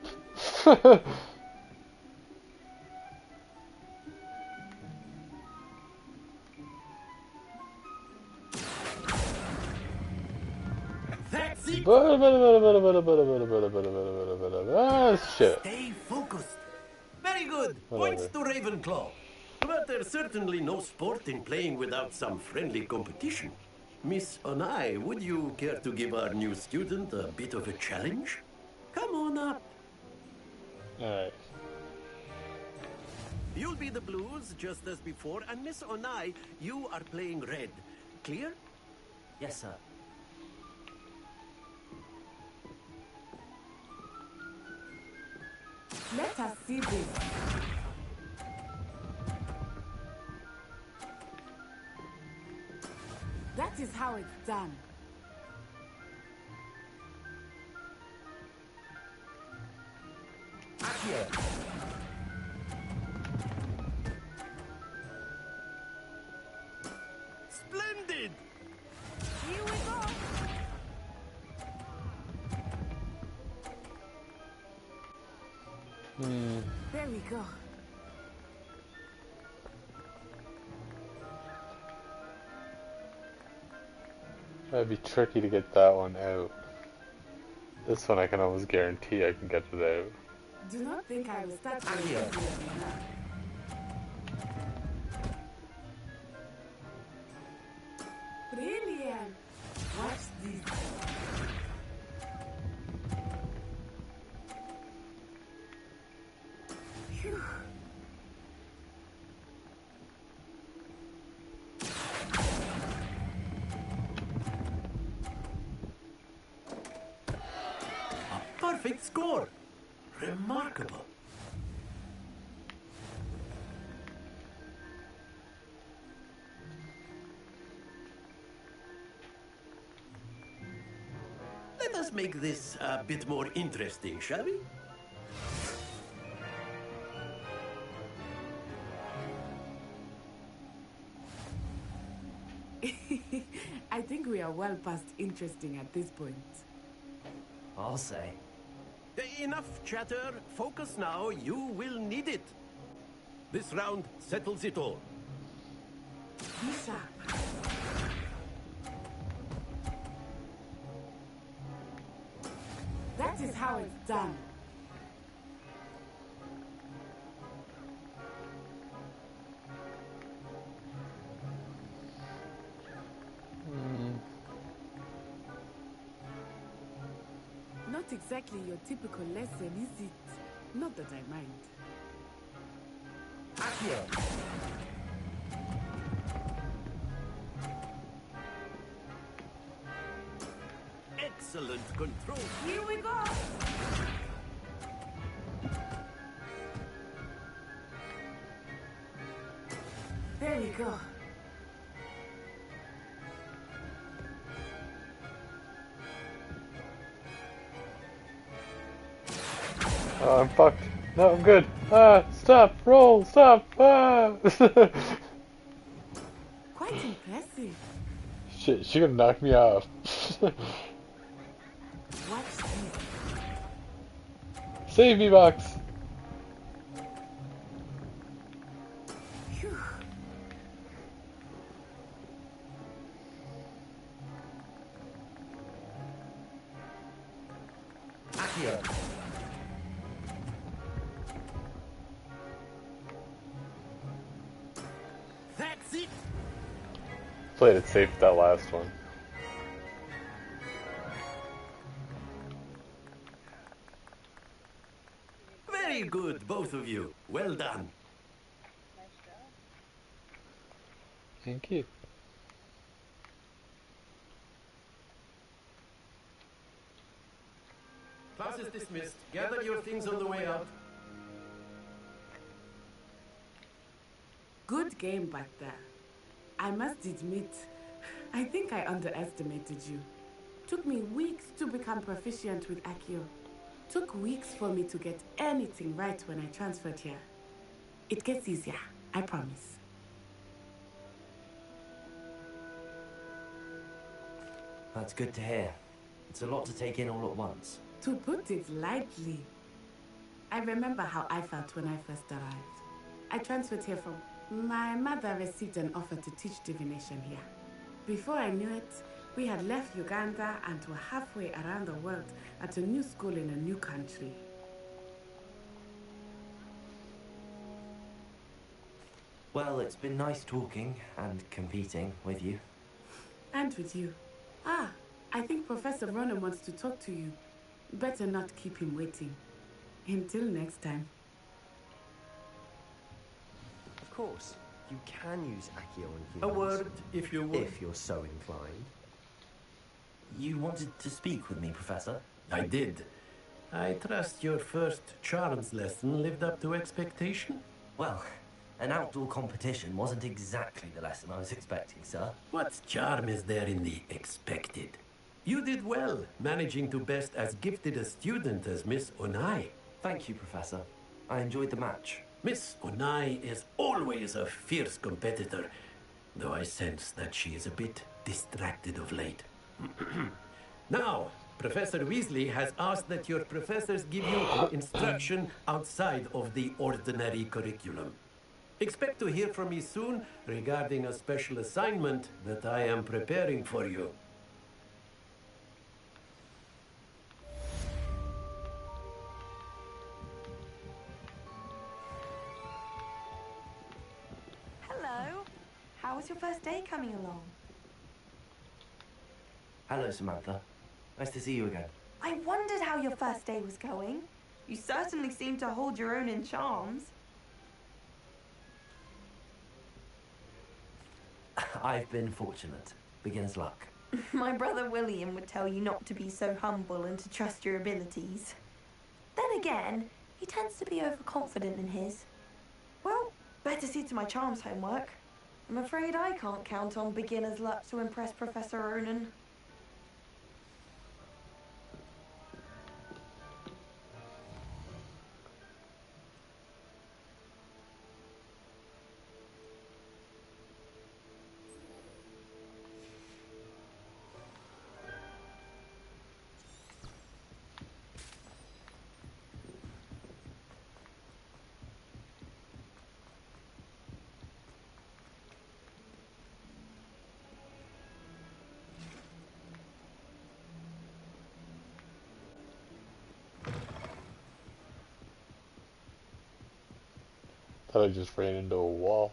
That's it. Ah, shit. Stay focused. Very good. Whatever. Points to Ravenclaw. But there's certainly no sport in playing without some friendly competition. Miss Onai, would you care to give our new student a bit of a challenge? Come on up. Alright. You'll be the blues, just as before, and Miss Onai, you are playing red. Clear? Yes, sir. Let us see this. That is how it's done. Akio! Splendid! Here we go. There we go. That'd be tricky to get that one out. This one I can almost guarantee I can get it out. Do not think I will start Akio! Brilliant! Watch this. Phew. perfect score. Remarkable. Let us make this a bit more interesting, shall we? I think we are well past interesting at this point. I'll say. Enough chatter. Focus now. You will need it. This round settles it all. Be sharp. That is how it's done. Not exactly your typical lesson, is it? Not that I mind. Accio! Excellent control. Here we go! There we go. Oh, I'm fucked. No, I'm good. Ah, stop, roll, stop, ah! Quite impressive. Shit, she could knock me off. Watch this. Save me, Box! Phew. Accio! That's it. Played it safe with that last one. Very good, both of you. Well done. Nice job. Thank you. Class is dismissed. Gather your things on the way out. Good game back there. I must admit, I think I underestimated you. Took me weeks to become proficient with Accio. Took weeks for me to get anything right when I transferred here. It gets easier, I promise. That's good to hear. It's a lot to take in all at once. To put it lightly, I remember how I felt when I first arrived. I transferred here from... My mother received an offer to teach divination here. Before I knew it, we had left Uganda and were halfway around the world at a new school in a new country. Well, it's been nice talking and competing with you. And with you. Ah, I think Professor Ronan wants to talk to you. Better not keep him waiting. Until next time. Of course, you can use Accio on humans. A word, if you would. If you're so inclined. You wanted to speak with me, Professor? I did. I trust your first charms lesson lived up to expectation? Well, an outdoor competition wasn't exactly the lesson I was expecting, sir. What charm is there in the expected? You did well, managing to best as gifted a student as Miss Onai. Thank you, Professor. I enjoyed the match. Miss Onai is always a fierce competitor, though I sense that she is a bit distracted of late. Now, Professor Weasley has asked that your professors give you instruction outside of the ordinary curriculum. Expect to hear from me soon regarding a special assignment that I am preparing for you. Hello. How was your first day coming along? Hello, Samantha. Nice to see you again. I wondered how your first day was going. You certainly seem to hold your own in charms. I've been fortunate. Beginner's luck. My brother William would tell you not to be so humble and to trust your abilities. again, he tends to be overconfident in his. Well, better see to my charms homework. I'm afraid I can't count on beginner's luck to impress Professor Ronan. Thought I just ran into a wall.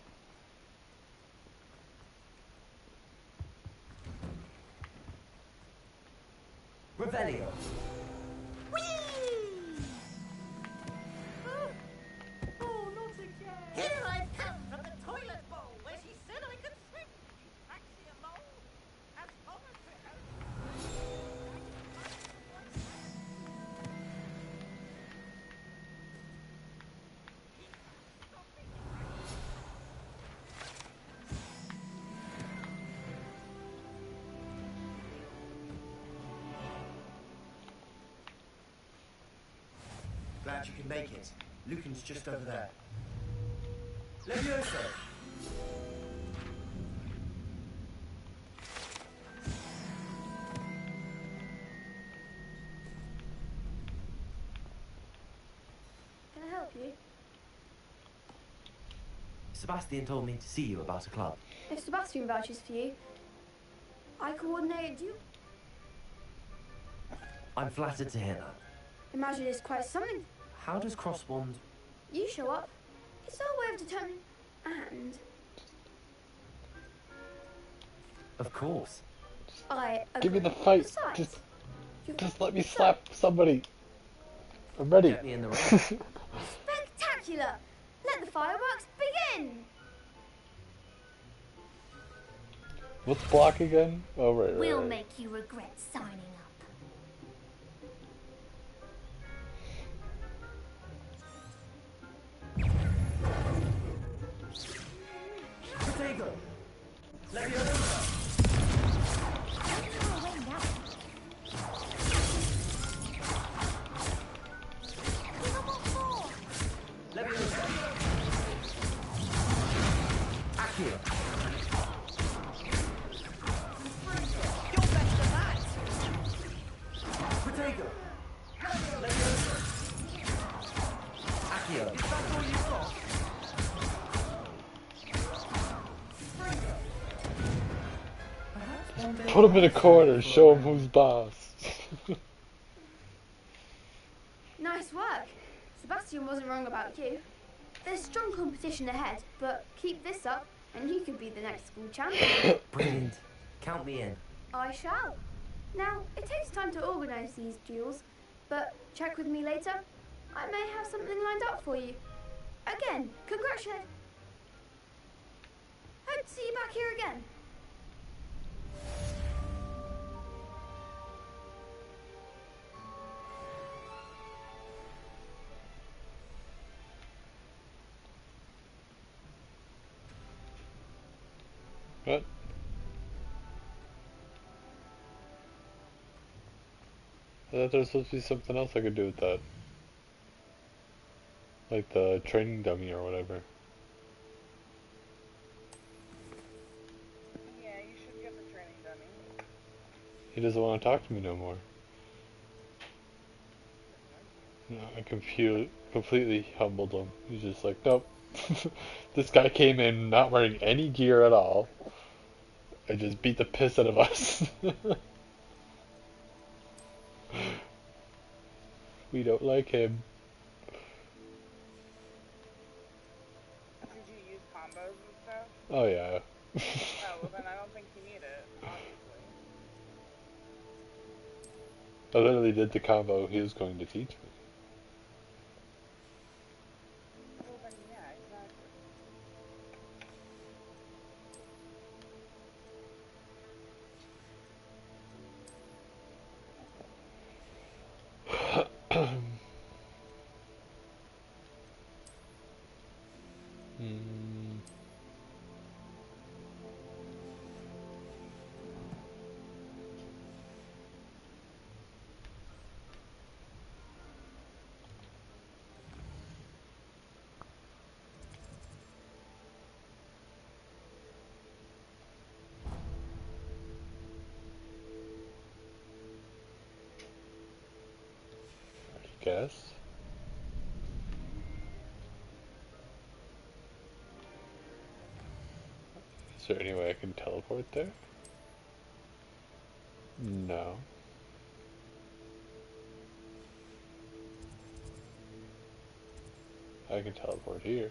Revelio. Oh, not again! Here I come from the toilet bowl where she said I could swim. Taxi along as Hogwart Glad you can make it. Lucan's just over there. Levioso! Can I help you? Sebastian told me to see you about a club. If Sebastian vouches for you, I coordinated you. I'm flattered to hear that. Imagine it's quite something. How does Crosswand... You show up. It's our way of determining. And Of course. I Give me agree. the fight. Besides, Just let me slap somebody. I'm ready. Get me in the ring. spectacular! Let the fireworks begin! What's block again? Oh, right, right, We'll right. make you regret signing up. Protego! Levioso! Levioso! Accio! You're better than that. Protego! Levioso! Accio! Is that all you've got? Put him in a corner. Show him who's boss. Nice work. Sebastian wasn't wrong about you. There's strong competition ahead, but keep this up and you could be the next school champion. Brilliant. Count me in. I shall. Now, it takes time to organise these duels, but check with me later. I may have something lined up for you. Again, congratulations. Hope to see you back here again. What? I thought there was supposed to be something else I could do with that. Like the training dummy or whatever. Yeah, you should get the training dummy. He doesn't want to talk to me no more. No, I completely humbled him. He's just like, nope. This guy came in not wearing any gear at all. And just beat the piss out of us. We don't like him. Did you use combos and stuff? Oh yeah. Oh, well then I don't think you need it, obviously. I literally did the combo he was going to teach me. Well then, yeah, exactly. guess. Is there any way I can teleport there? No. I can teleport here.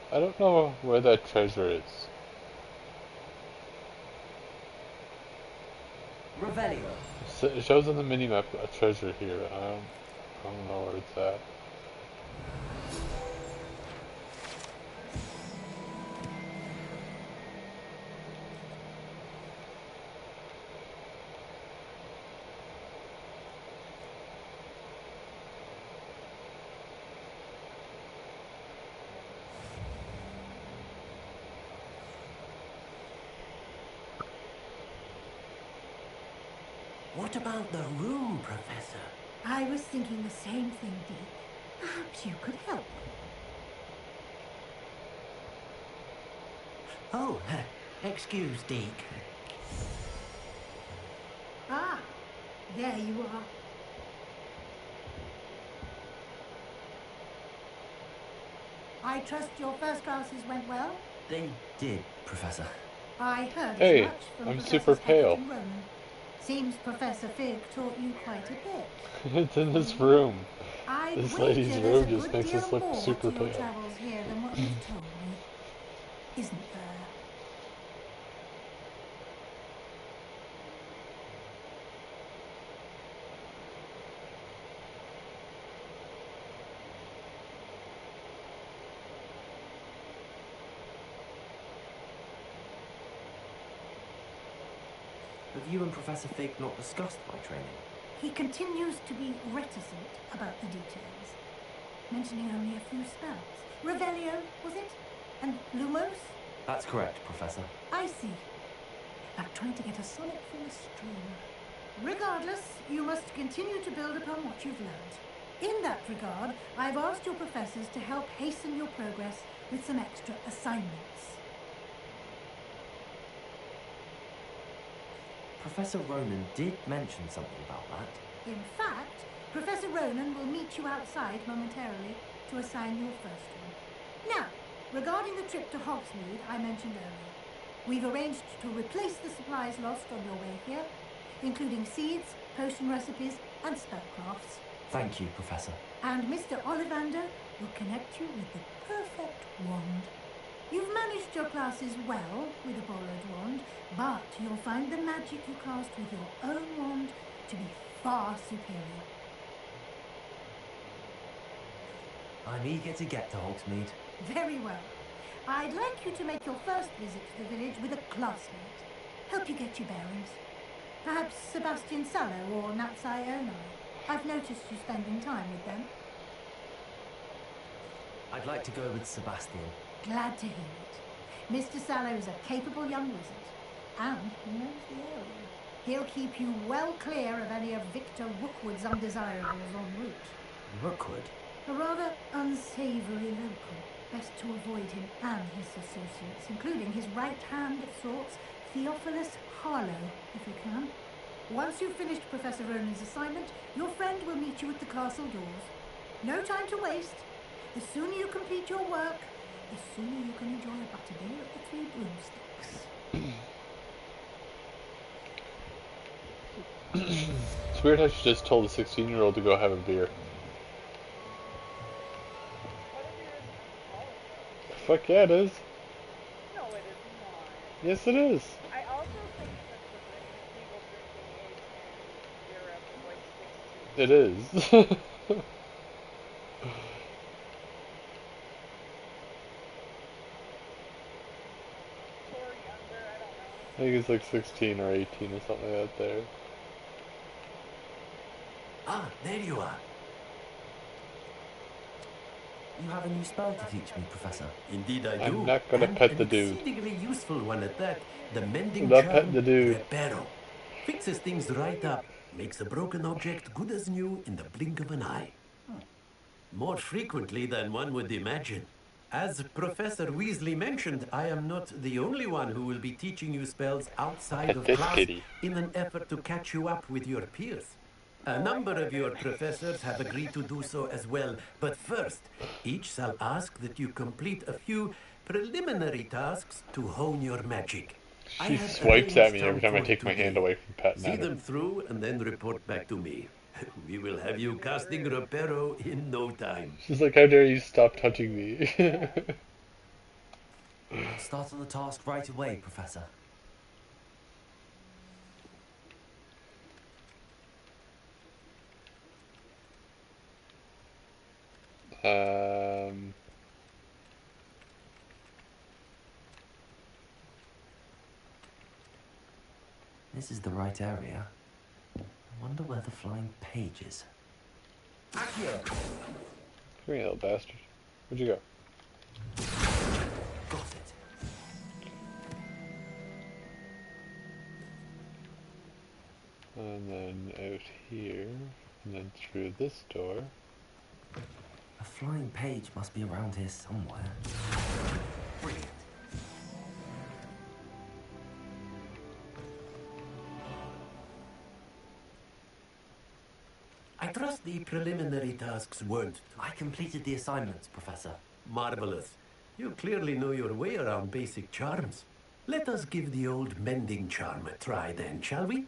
I don't know where that treasure is. Revelio. It shows on the minimap a treasure here. I don't know where it's at. What about the room, Professor? I was thinking the same thing, Dee. Perhaps you could help. Oh, excuse, Deke. Ah, there you are. I trust your first classes went well? They did, Professor. I heard Hey, as much from I'm Professors super Hackett pale. and Ronan. Seems Professor Fig taught you quite a bit. It's in this room. I'd This wager lady's there's room a just good makes deal us look more super to your pale. travels here than what you've told me. Isn't there? Have you and Professor Fig not discussed my training? He continues to be reticent about the details, mentioning only a few spells. Revelio, was it? And Lumos? That's correct, Professor. I see. Like trying to get a sonnet from a string. Regardless, you must continue to build upon what you've learned. In that regard, I've asked your professors to help hasten your progress with some extra assignments. Professor Ronan did mention something about that. In fact, Professor Ronan will meet you outside momentarily to assign your first one. Now, regarding the trip to Hogsmeade I mentioned earlier, we've arranged to replace the supplies lost on your way here, including seeds, potion recipes, and spellcrafts. Thank you, Professor. And Mr. Ollivander will connect you with the perfect wand. You've managed your classes well with a borrowed wand, but you'll find the magic you cast with your own wand to be far superior. I'm eager to get to Hogsmeade. Very well. I'd like you to make your first visit to the village with a classmate. Help you get your bearings. Perhaps Sebastian Sallow or Natsai Onai. I've noticed you spending time with them. I'd like to go with Sebastian. Glad to hear it. Mr. Sallow is a capable young wizard, and he knows the area. He'll keep you well clear of any of Victor Rookwood's undesirables en route. Rookwood? A rather unsavoury local. Best to avoid him and his associates, including his right hand of sorts, Theophilus Harlow, if you can. Once you've finished Professor Ronan's assignment, your friend will meet you at the castle doors. No time to waste. The sooner you complete your work, the sooner you can enjoy a butterbeer at the Three Broomsticks. It's weird how she just told a 16-year-old to go have a beer. Fuck yeah, it is. No, it is not. Yes, it is. I also think that the legal drinking age in Europe is like 16. It is. Or younger, I don't know. I think it's like 16 or 18 or something like that there. Ah, there you are. You have a new spell to teach me, Professor. Indeed I I'm do. not gonna And pet an the dude. exceedingly useful one at that. The I'm mending not petting charm the dude. Reparo. Fixes things right up. Makes a broken object good as new in the blink of an eye. More frequently than one would imagine. As Professor Weasley mentioned, I am not the only one who will be teaching you spells outside Pet of this class kitty. in an effort to catch you up with your peers. A number of your professors have agreed to do so as well, but first, each shall ask that you complete a few preliminary tasks to hone your magic. I She have swipes at arranged me every some time I for take my hand today. away from petting See at her. them through and then report back to me. We will have you casting Reparo in no time. She's like, how dare you stop touching me? I'll start on the task right away, Professor. This is the right area. I wonder where the flying page is. Come here, little bastard. Where'd you go? Got it. And then out here, and then through this door. A flying page must be around here somewhere. Brilliant. I trust the preliminary tasks weren't. I completed the assignments, Professor. Marvelous. You clearly know your way around basic charms. Let us give the old mending charm a try then, shall we?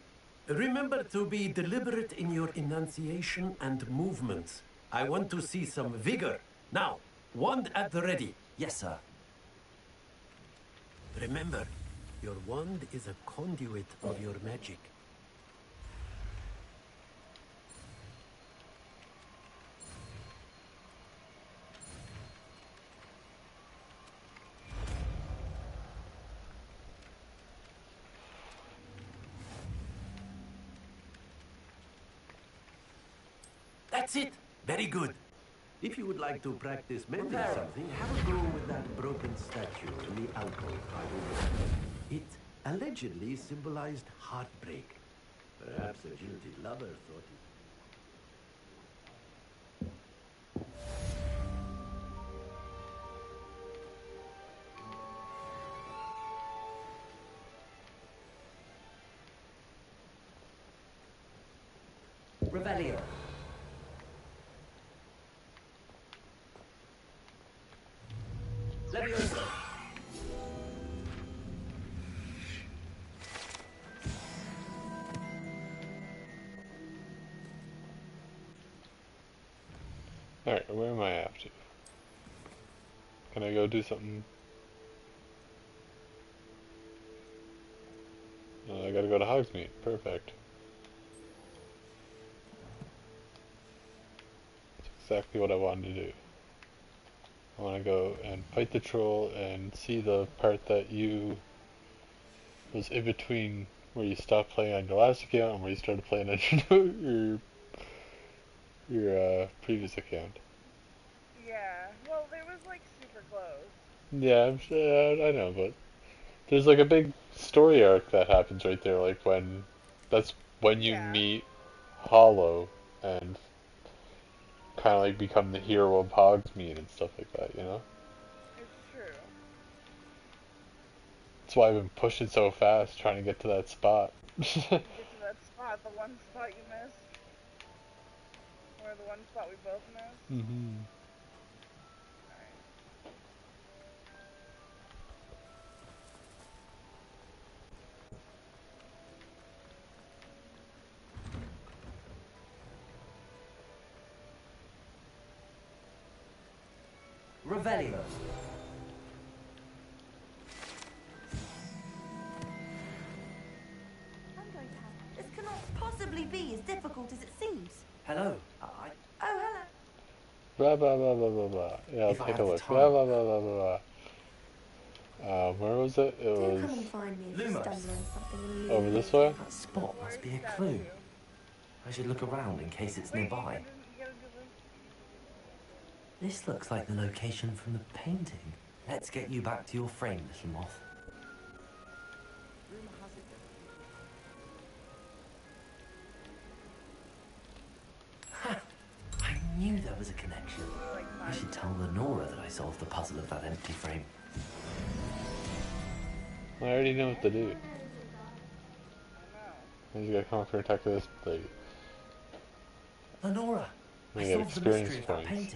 Remember to be deliberate in your enunciation and movements. I want to see some vigor. Now, wand at the ready. Yes, sir. Remember, your wand is a conduit of your magic. That's it. Very good. If you would like to practice mending something, have a go with that broken statue in the alcove by the window. It allegedly symbolized heartbreak. Perhaps a jilted lover thought it. Revelio. Leviosa. Alright, where am I after? Can I go do something? I gotta go to Hogsmeade. Perfect. That's exactly what I wanted to do. I want to go and fight the troll and see the part that you was in between where you stopped playing on your last account and where you started playing on your previous account. Yeah, well, they was like super close. Yeah, I'm sure, I know, but there's like a big story arc that happens right there, like that's when you meet Hollow and kind of like become the hero of Hogsmeade and stuff like that, you know? It's true. That's why I've been pushing so fast, trying to get to that spot. Get to that spot, the one spot you missed. Or the one spot we both missed. Mm-hmm. Revelio. This cannot possibly be as difficult as it seems. Hello. Oh, hello. Blah blah blah blah blah blah. Yeah, I'll take a look. Blah blah blah blah blah blah. Where was it? It Do was come and find me if you stumble on something over this way. That spot must be a clue. I should look around in case it's nearby. This looks like the location from the painting. Let's get you back to your frame, little moth. Rumor has it that I knew there was a connection. I should tell Lenora that I solved the puzzle of that empty frame. I already know what to do. I just gotta conquer attack of this lady. Lenora, I I get solved the mystery experience of that points.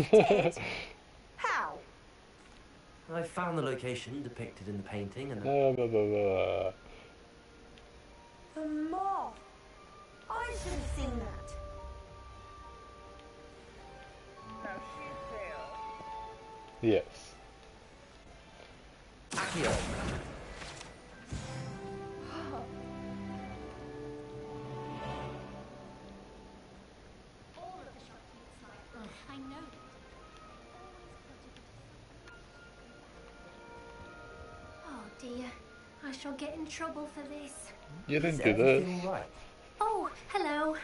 painting. How? I found the location depicted in the painting and Blah, blah, blah, blah. The moth. I should have seen that. no, she failed. Yes. Accio. All of the shopkeepers like, I know it. Oh dear, I shall get in trouble for this. You didn't do this. Right? Oh, hello.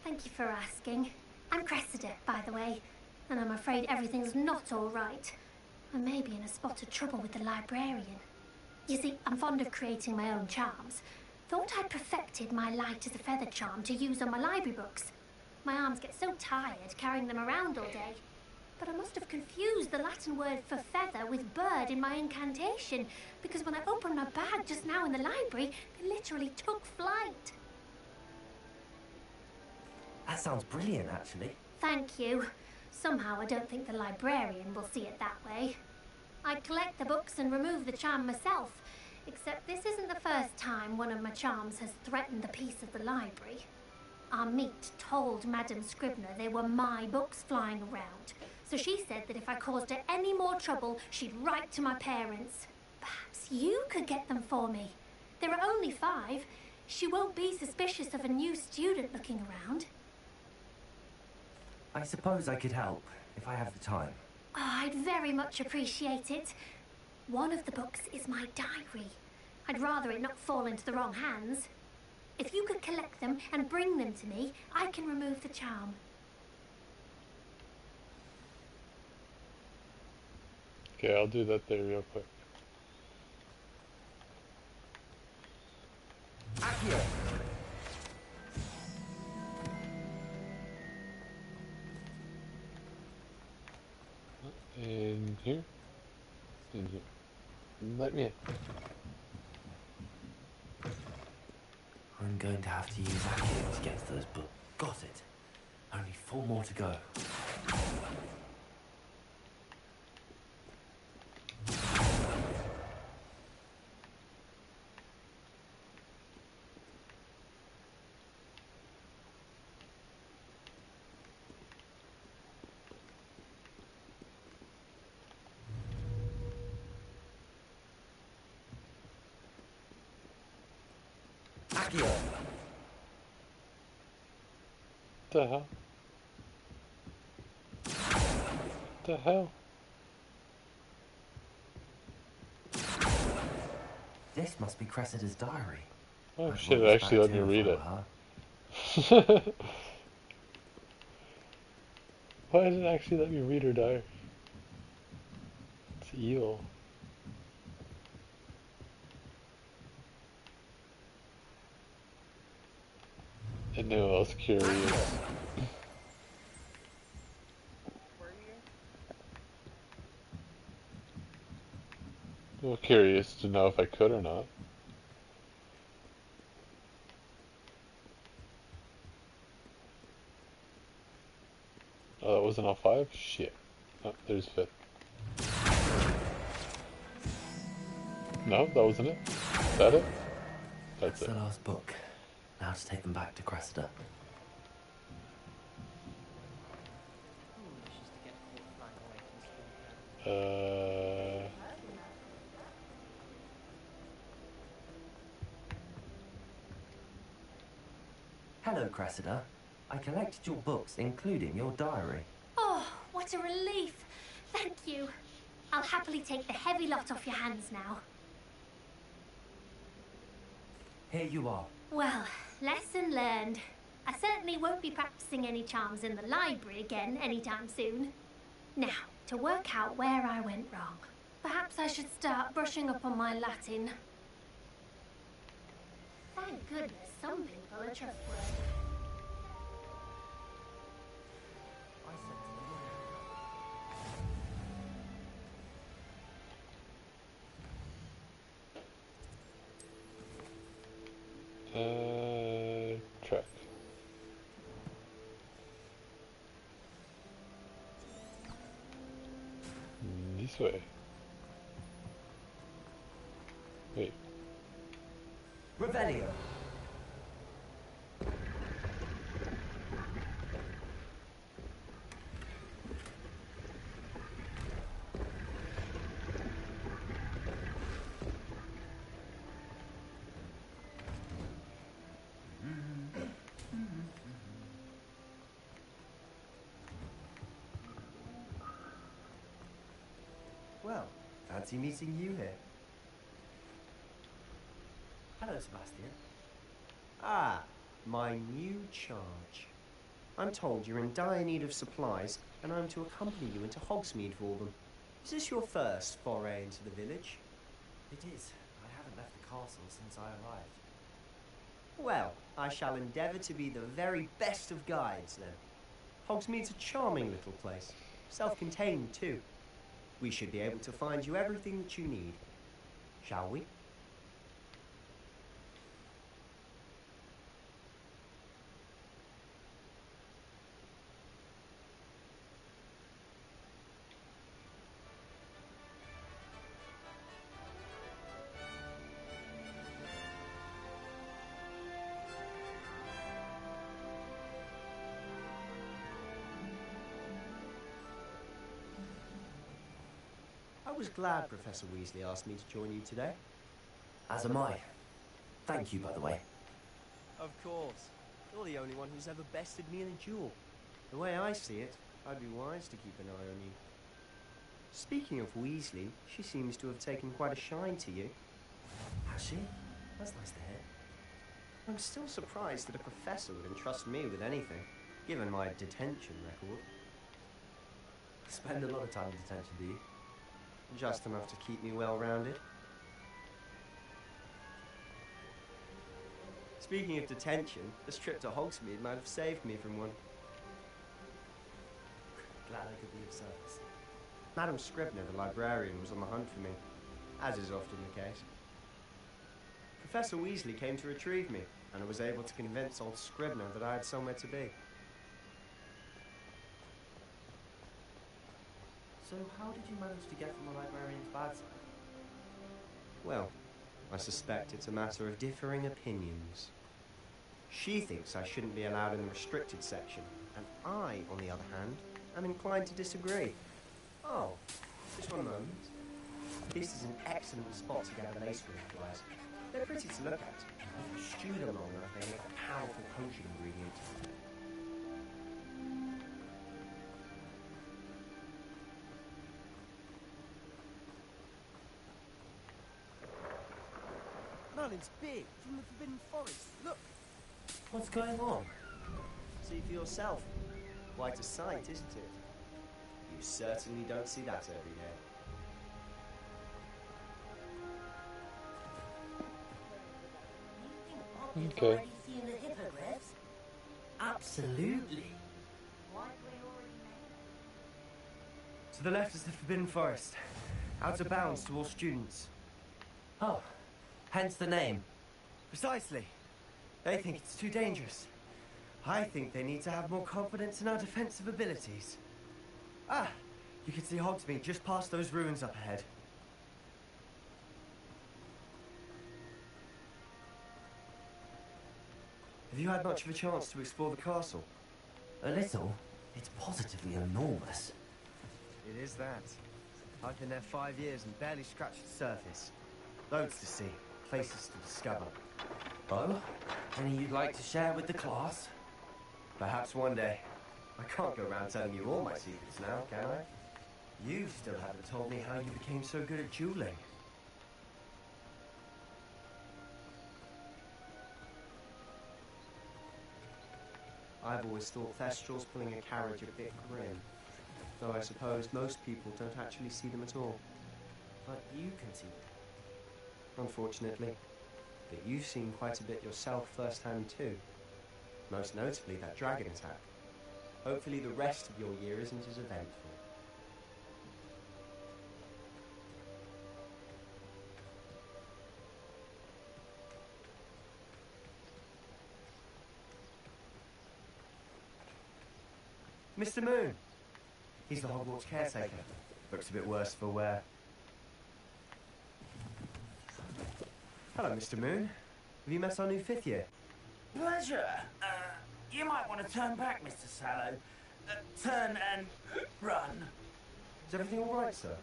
Thank you for asking. I'm Cressida, by the way, and I'm afraid everything's not all right. I may be in a spot of trouble with the librarian. You see, I'm fond of creating my own charms. Thought I'd perfected my light as a feather charm to use on my library books. My arms get so tired carrying them around all day. But I must have confused the Latin word for feather with bird in my incantation, because when I opened my bag just now in the library, they literally took flight. That sounds brilliant, actually. Thank you. Somehow I don't think the librarian will see it that way. I collect the books and remove the charm myself, except this isn't the first time one of my charms has threatened the peace of the library. Our meet told Madame Scribner they were my books flying around, so she said that if I caused her any more trouble, she'd write to my parents. Perhaps you could get them for me. There are only 5. She won't be suspicious of a new student looking around. I suppose I could help, if I have the time. Oh, I'd very much appreciate it. One of the books is my diary. I'd rather it not fall into the wrong hands. If you could collect them and bring them to me, I can remove the charm. Okay, I'll do that there real quick. Accio. In here? In here. Let me in. I'm going to have to use Accio to get to those books. Got it. Only 4 more to go. Accio. The hell? The hell? This must be Cressida's diary. Oh I'd shit, want it this actually back let me too read for it. her. Why did it actually let me read her diary? It's evil. I knew I was curious. Were you? Well, curious to know if I could or not. Oh, that wasn't all 5? Shit. Oh, there's 5th. No, that wasn't it. Is that it? That's That's it. the last book. Now to take them back to Cressida. Hello, Cressida. I collected your books, including your diary. Oh, what a relief. Thank you. I'll happily take the heavy lot off your hands now. Here you are. Well, lesson learned. I certainly won't be practicing any charms in the library again anytime soon. Now, to work out where I went wrong. Perhaps I should start brushing up on my Latin. Thank goodness some people are trustworthy. Truck. This way. Wait. Revelio. Well, fancy meeting you here. Hello, Sebastian. Ah, my new charge. I'm told you're in dire need of supplies, and I'm to accompany you into Hogsmeade for them. Is this your first foray into the village? It is. I haven't left the castle since I arrived. Well, I shall endeavour to be the very best of guides, then. Hogsmeade's a charming little place. Self-contained, too. We should be able to find you everything that you need. Shall we? I was glad Professor Weasley asked me to join you today. As am I. Thank you, by the way. Of course. You're the only one who's ever bested me in a duel. The way I see it, I'd be wise to keep an eye on you. Speaking of Weasley, she seems to have taken quite a shine to you. Has she? That's nice to hear. I'm still surprised that a professor would entrust me with anything, given my detention record. Spend a lot of time in detention, do you? Just enough to keep me well-rounded. Speaking of detention, this trip to Hogsmeade might have saved me from one. Glad I could be of service. Madam Scribner, the librarian, was on the hunt for me, as is often the case. Professor Weasley came to retrieve me, and I was able to convince old Scribner that I had somewhere to be. So how did you manage to get from the librarian's bad side? Well, I suspect it's a matter of differing opinions. She thinks I shouldn't be allowed in the restricted section, and I, on the other hand, am inclined to disagree. Oh, just one moment. This is an excellent spot to gather lace flies. They're pretty to look at. If you stew them long enough, they make a powerful potion ingredient. Merlin's big, from the Forbidden Forest. Look! What's going on? See for yourself. Quite a sight, isn't it? You certainly don't see that every day. Okay. Already seen the hippogriffs? Absolutely. To the left is the Forbidden Forest. Out of bounds to all students. Oh, hence the name. Precisely. They think it's too dangerous. I think they need to have more confidence in our defensive abilities. Ah, you can see Hogsmeade just past those ruins up ahead. Have you had much of a chance to explore the castle? A little. It's positively enormous. It is that. I've been there 5 years and barely scratched the surface. Loads to see, places to discover. Oh? Any you'd like to share with the class? Perhaps one day. I can't go around telling you all my secrets now, can I? You still haven't told me how you became so good at dueling. I've always thought Thestral's pulling a carriage a bit grim. though I suppose most people don't actually see them at all. But you can see them. Unfortunately. But you've seen quite a bit yourself firsthand too. Most notably that dragon attack. Hopefully the rest of your year isn't as eventful. Mr. Moon! He's the Hogwarts caretaker. Looks a bit worse for wear. Hello, Mr. Moon. Have you met our new 5th year? Pleasure. You might want to turn back, Mr. Sallow. Turn and run. Is everything all right, sir?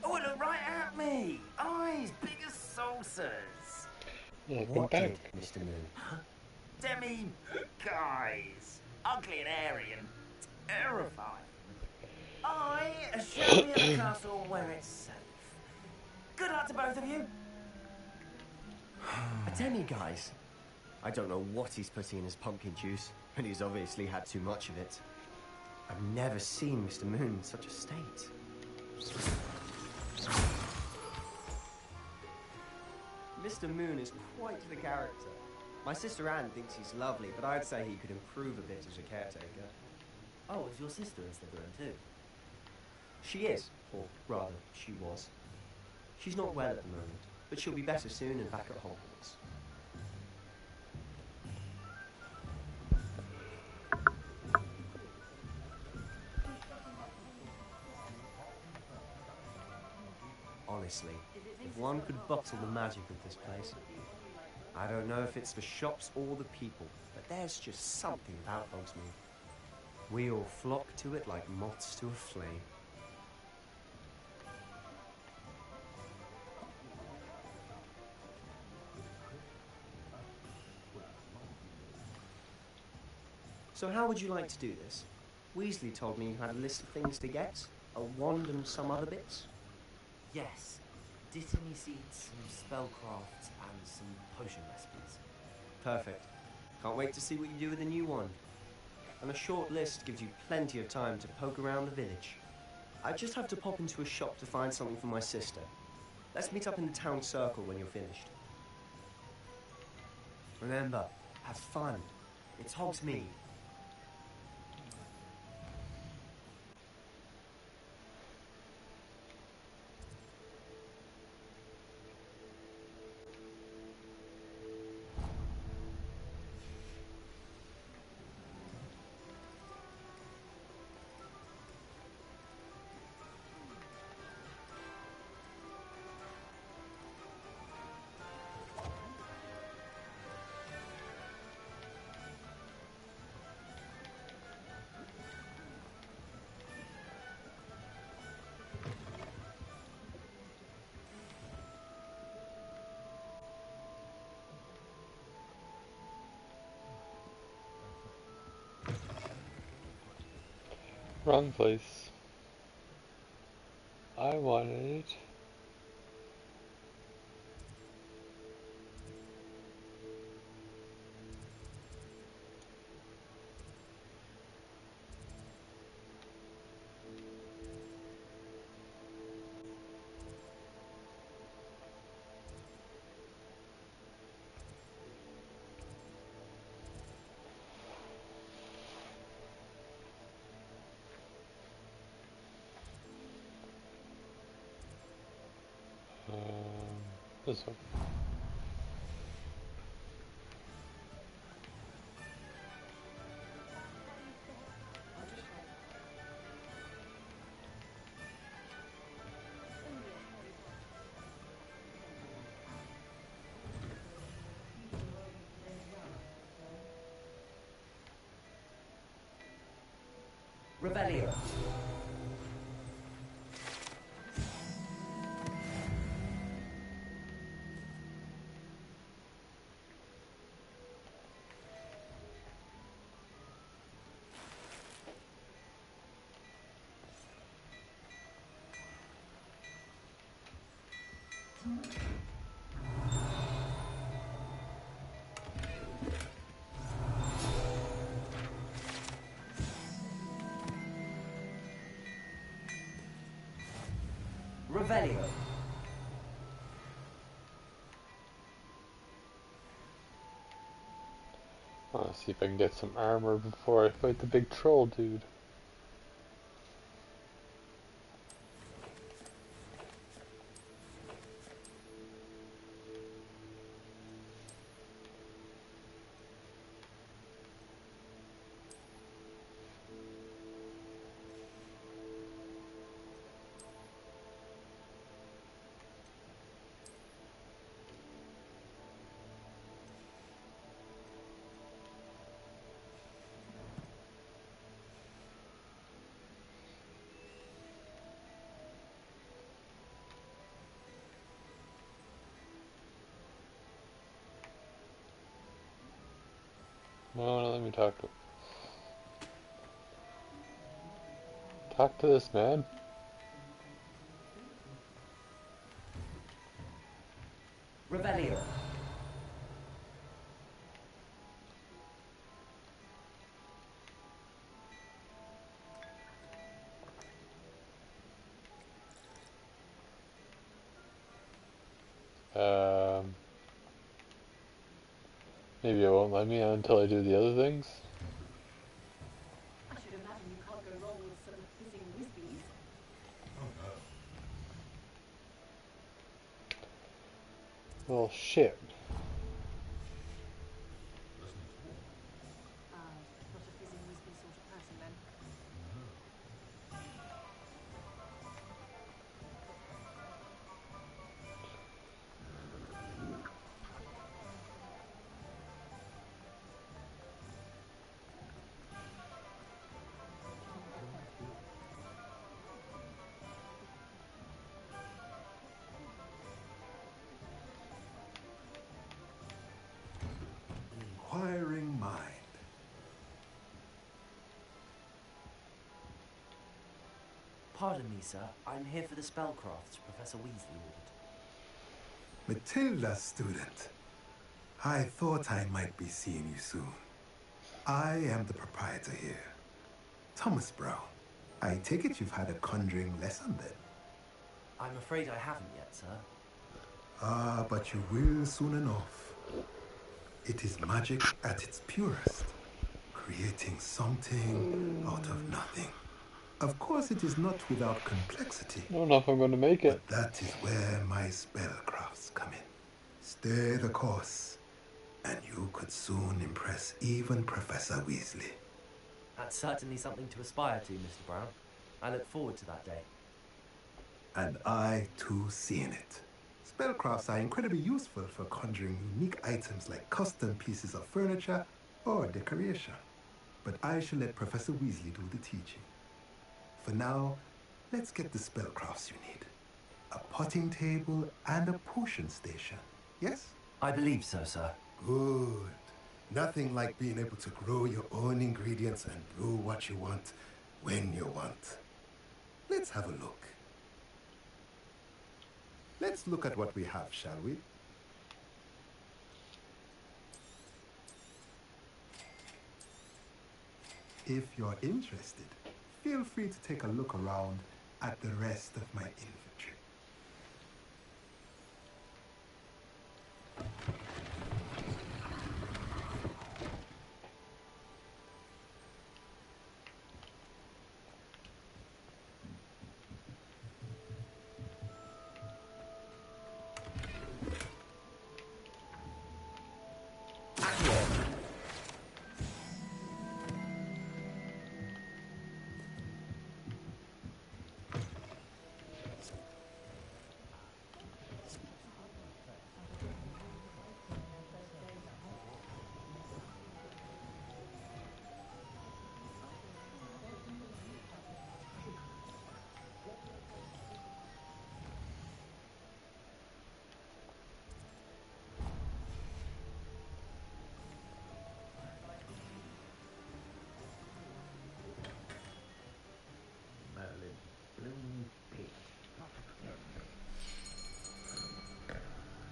Oh, look right at me. Eyes big as saucers. What did, Mr. Moon? Demi guys. Ugly and hairy and terrifying. I show me the castle where it's safe. Good luck to both of you. A demi-guise? I don't know what he's putting in his pumpkin juice, but he's obviously had too much of it. I've never seen Mr. Moon in such a state. Mr. Moon is quite the character. My sister Anne thinks he's lovely, but I'd say he could improve a bit as a caretaker. Oh, is your sister in Slytherin too? She is, or rather, she was. She's not well at the moment, but she'll be better soon and back at Hogwarts. Honestly, if one could bottle the magic of this place. I don't know if it's the shops or the people, but there's just something about Hogsmeade. We all flock to it like moths to a flame. So how would you like to do this? Weasley told me you had a list of things to get, a wand and some other bits. Yes. Dittany seeds, some spellcrafts, and some potion recipes. Perfect. Can't wait to see what you do with the new one. And a short list gives you plenty of time to poke around the village. I just have to pop into a shop to find something for my sister. Let's meet up in the town circle when you're finished. Remember, have fun. It's Hogsmeade. Wrong place. I wanted it. This one. Rebellion. Revelio. I want to see if I can get some armor before I fight the big troll dude. No, let me talk to him. Talk to this man. Revelio. Maybe it won't let me until I do the other things. I should imagine you can't go wrong with some fizzing whizbees. Well, shit. Not a fizzing whizbee sort of person then. Inquiring mind. Pardon me, sir. I'm here for the spellcrafts Professor Weasley ordered. Matilda, student. I thought I might be seeing you soon. I am the proprietor here, Thomas Brown. I take it you've had a conjuring lesson then? I'm afraid I haven't yet, sir. Ah, but you will soon enough. It is magic at its purest, creating something out of nothing. Of course, it is not without complexity. I don't know if I'm going to make it. But that is where my spellcrafts come in. Stay the course, and you could soon impress even Professor Weasley. That's certainly something to aspire to, Mr. Brown. I look forward to that day. And I, too, seeing it. Spellcrafts are incredibly useful for conjuring unique items like custom pieces of furniture or decoration. But I shall let Professor Weasley do the teaching. For now, let's get the spellcrafts you need. A potting table and a potion station, yes? I believe so, sir. Good. Nothing like being able to grow your own ingredients and brew what you want when you want. Let's have a look. Let's look at what we have, shall we? If you're interested, feel free to take a look around at the rest of my inventory.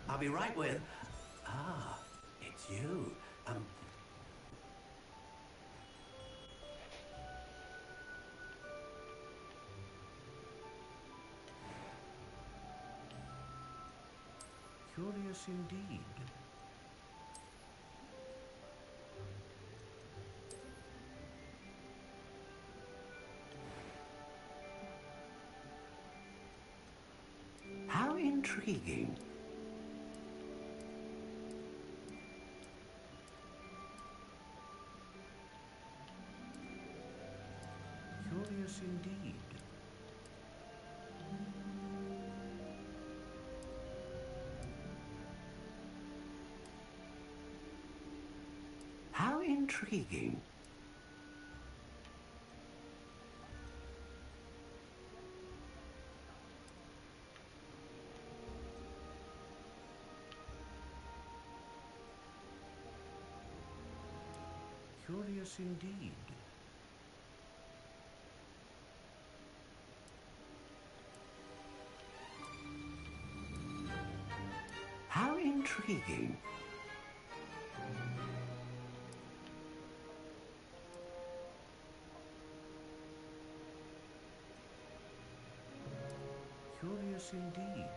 I'll be right with... Ah, it's you. Curious indeed. How intriguing. Curious indeed. How intriguing. Curious indeed. How intriguing. Curious indeed.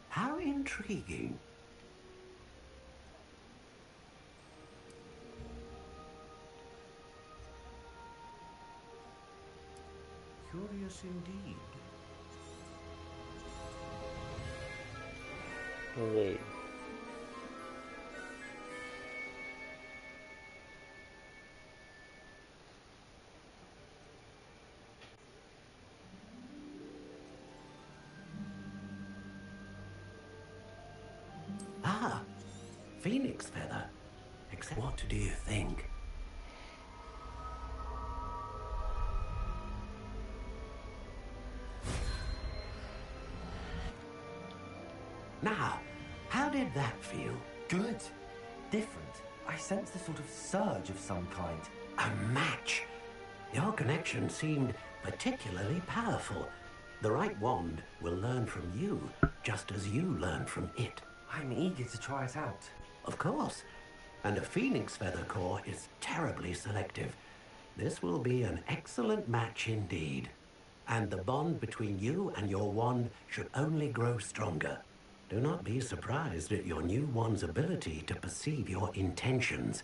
How intriguing. Curious indeed. Alright. Ah, phoenix feather. Except what do you think? Now, how did that feel? Good. Different. I sense a sort of surge of some kind. A match. Your connection seemed particularly powerful. The right wand will learn from you, just as you learn from it. I'm eager to try it out. Of course. And a phoenix feather core is terribly selective. This will be an excellent match indeed. And the bond between you and your wand should only grow stronger. Do not be surprised at your new wand's ability to perceive your intentions,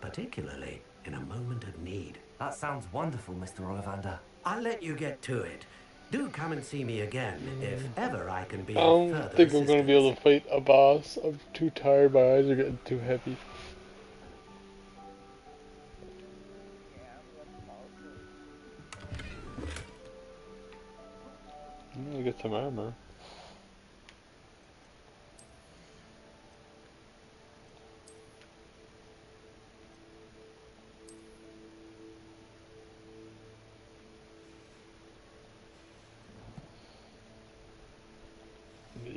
particularly in a moment of need. That sounds wonderful, Mr. Ollivander. I'll let you get to it. Do come and see me again if ever I can be I of don't further think I'm going to be able to fight a boss. I'm too tired, my eyes are getting too heavy. I'm gonna get some armor.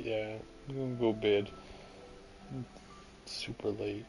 Yeah, I'm gonna go bed. It's super late.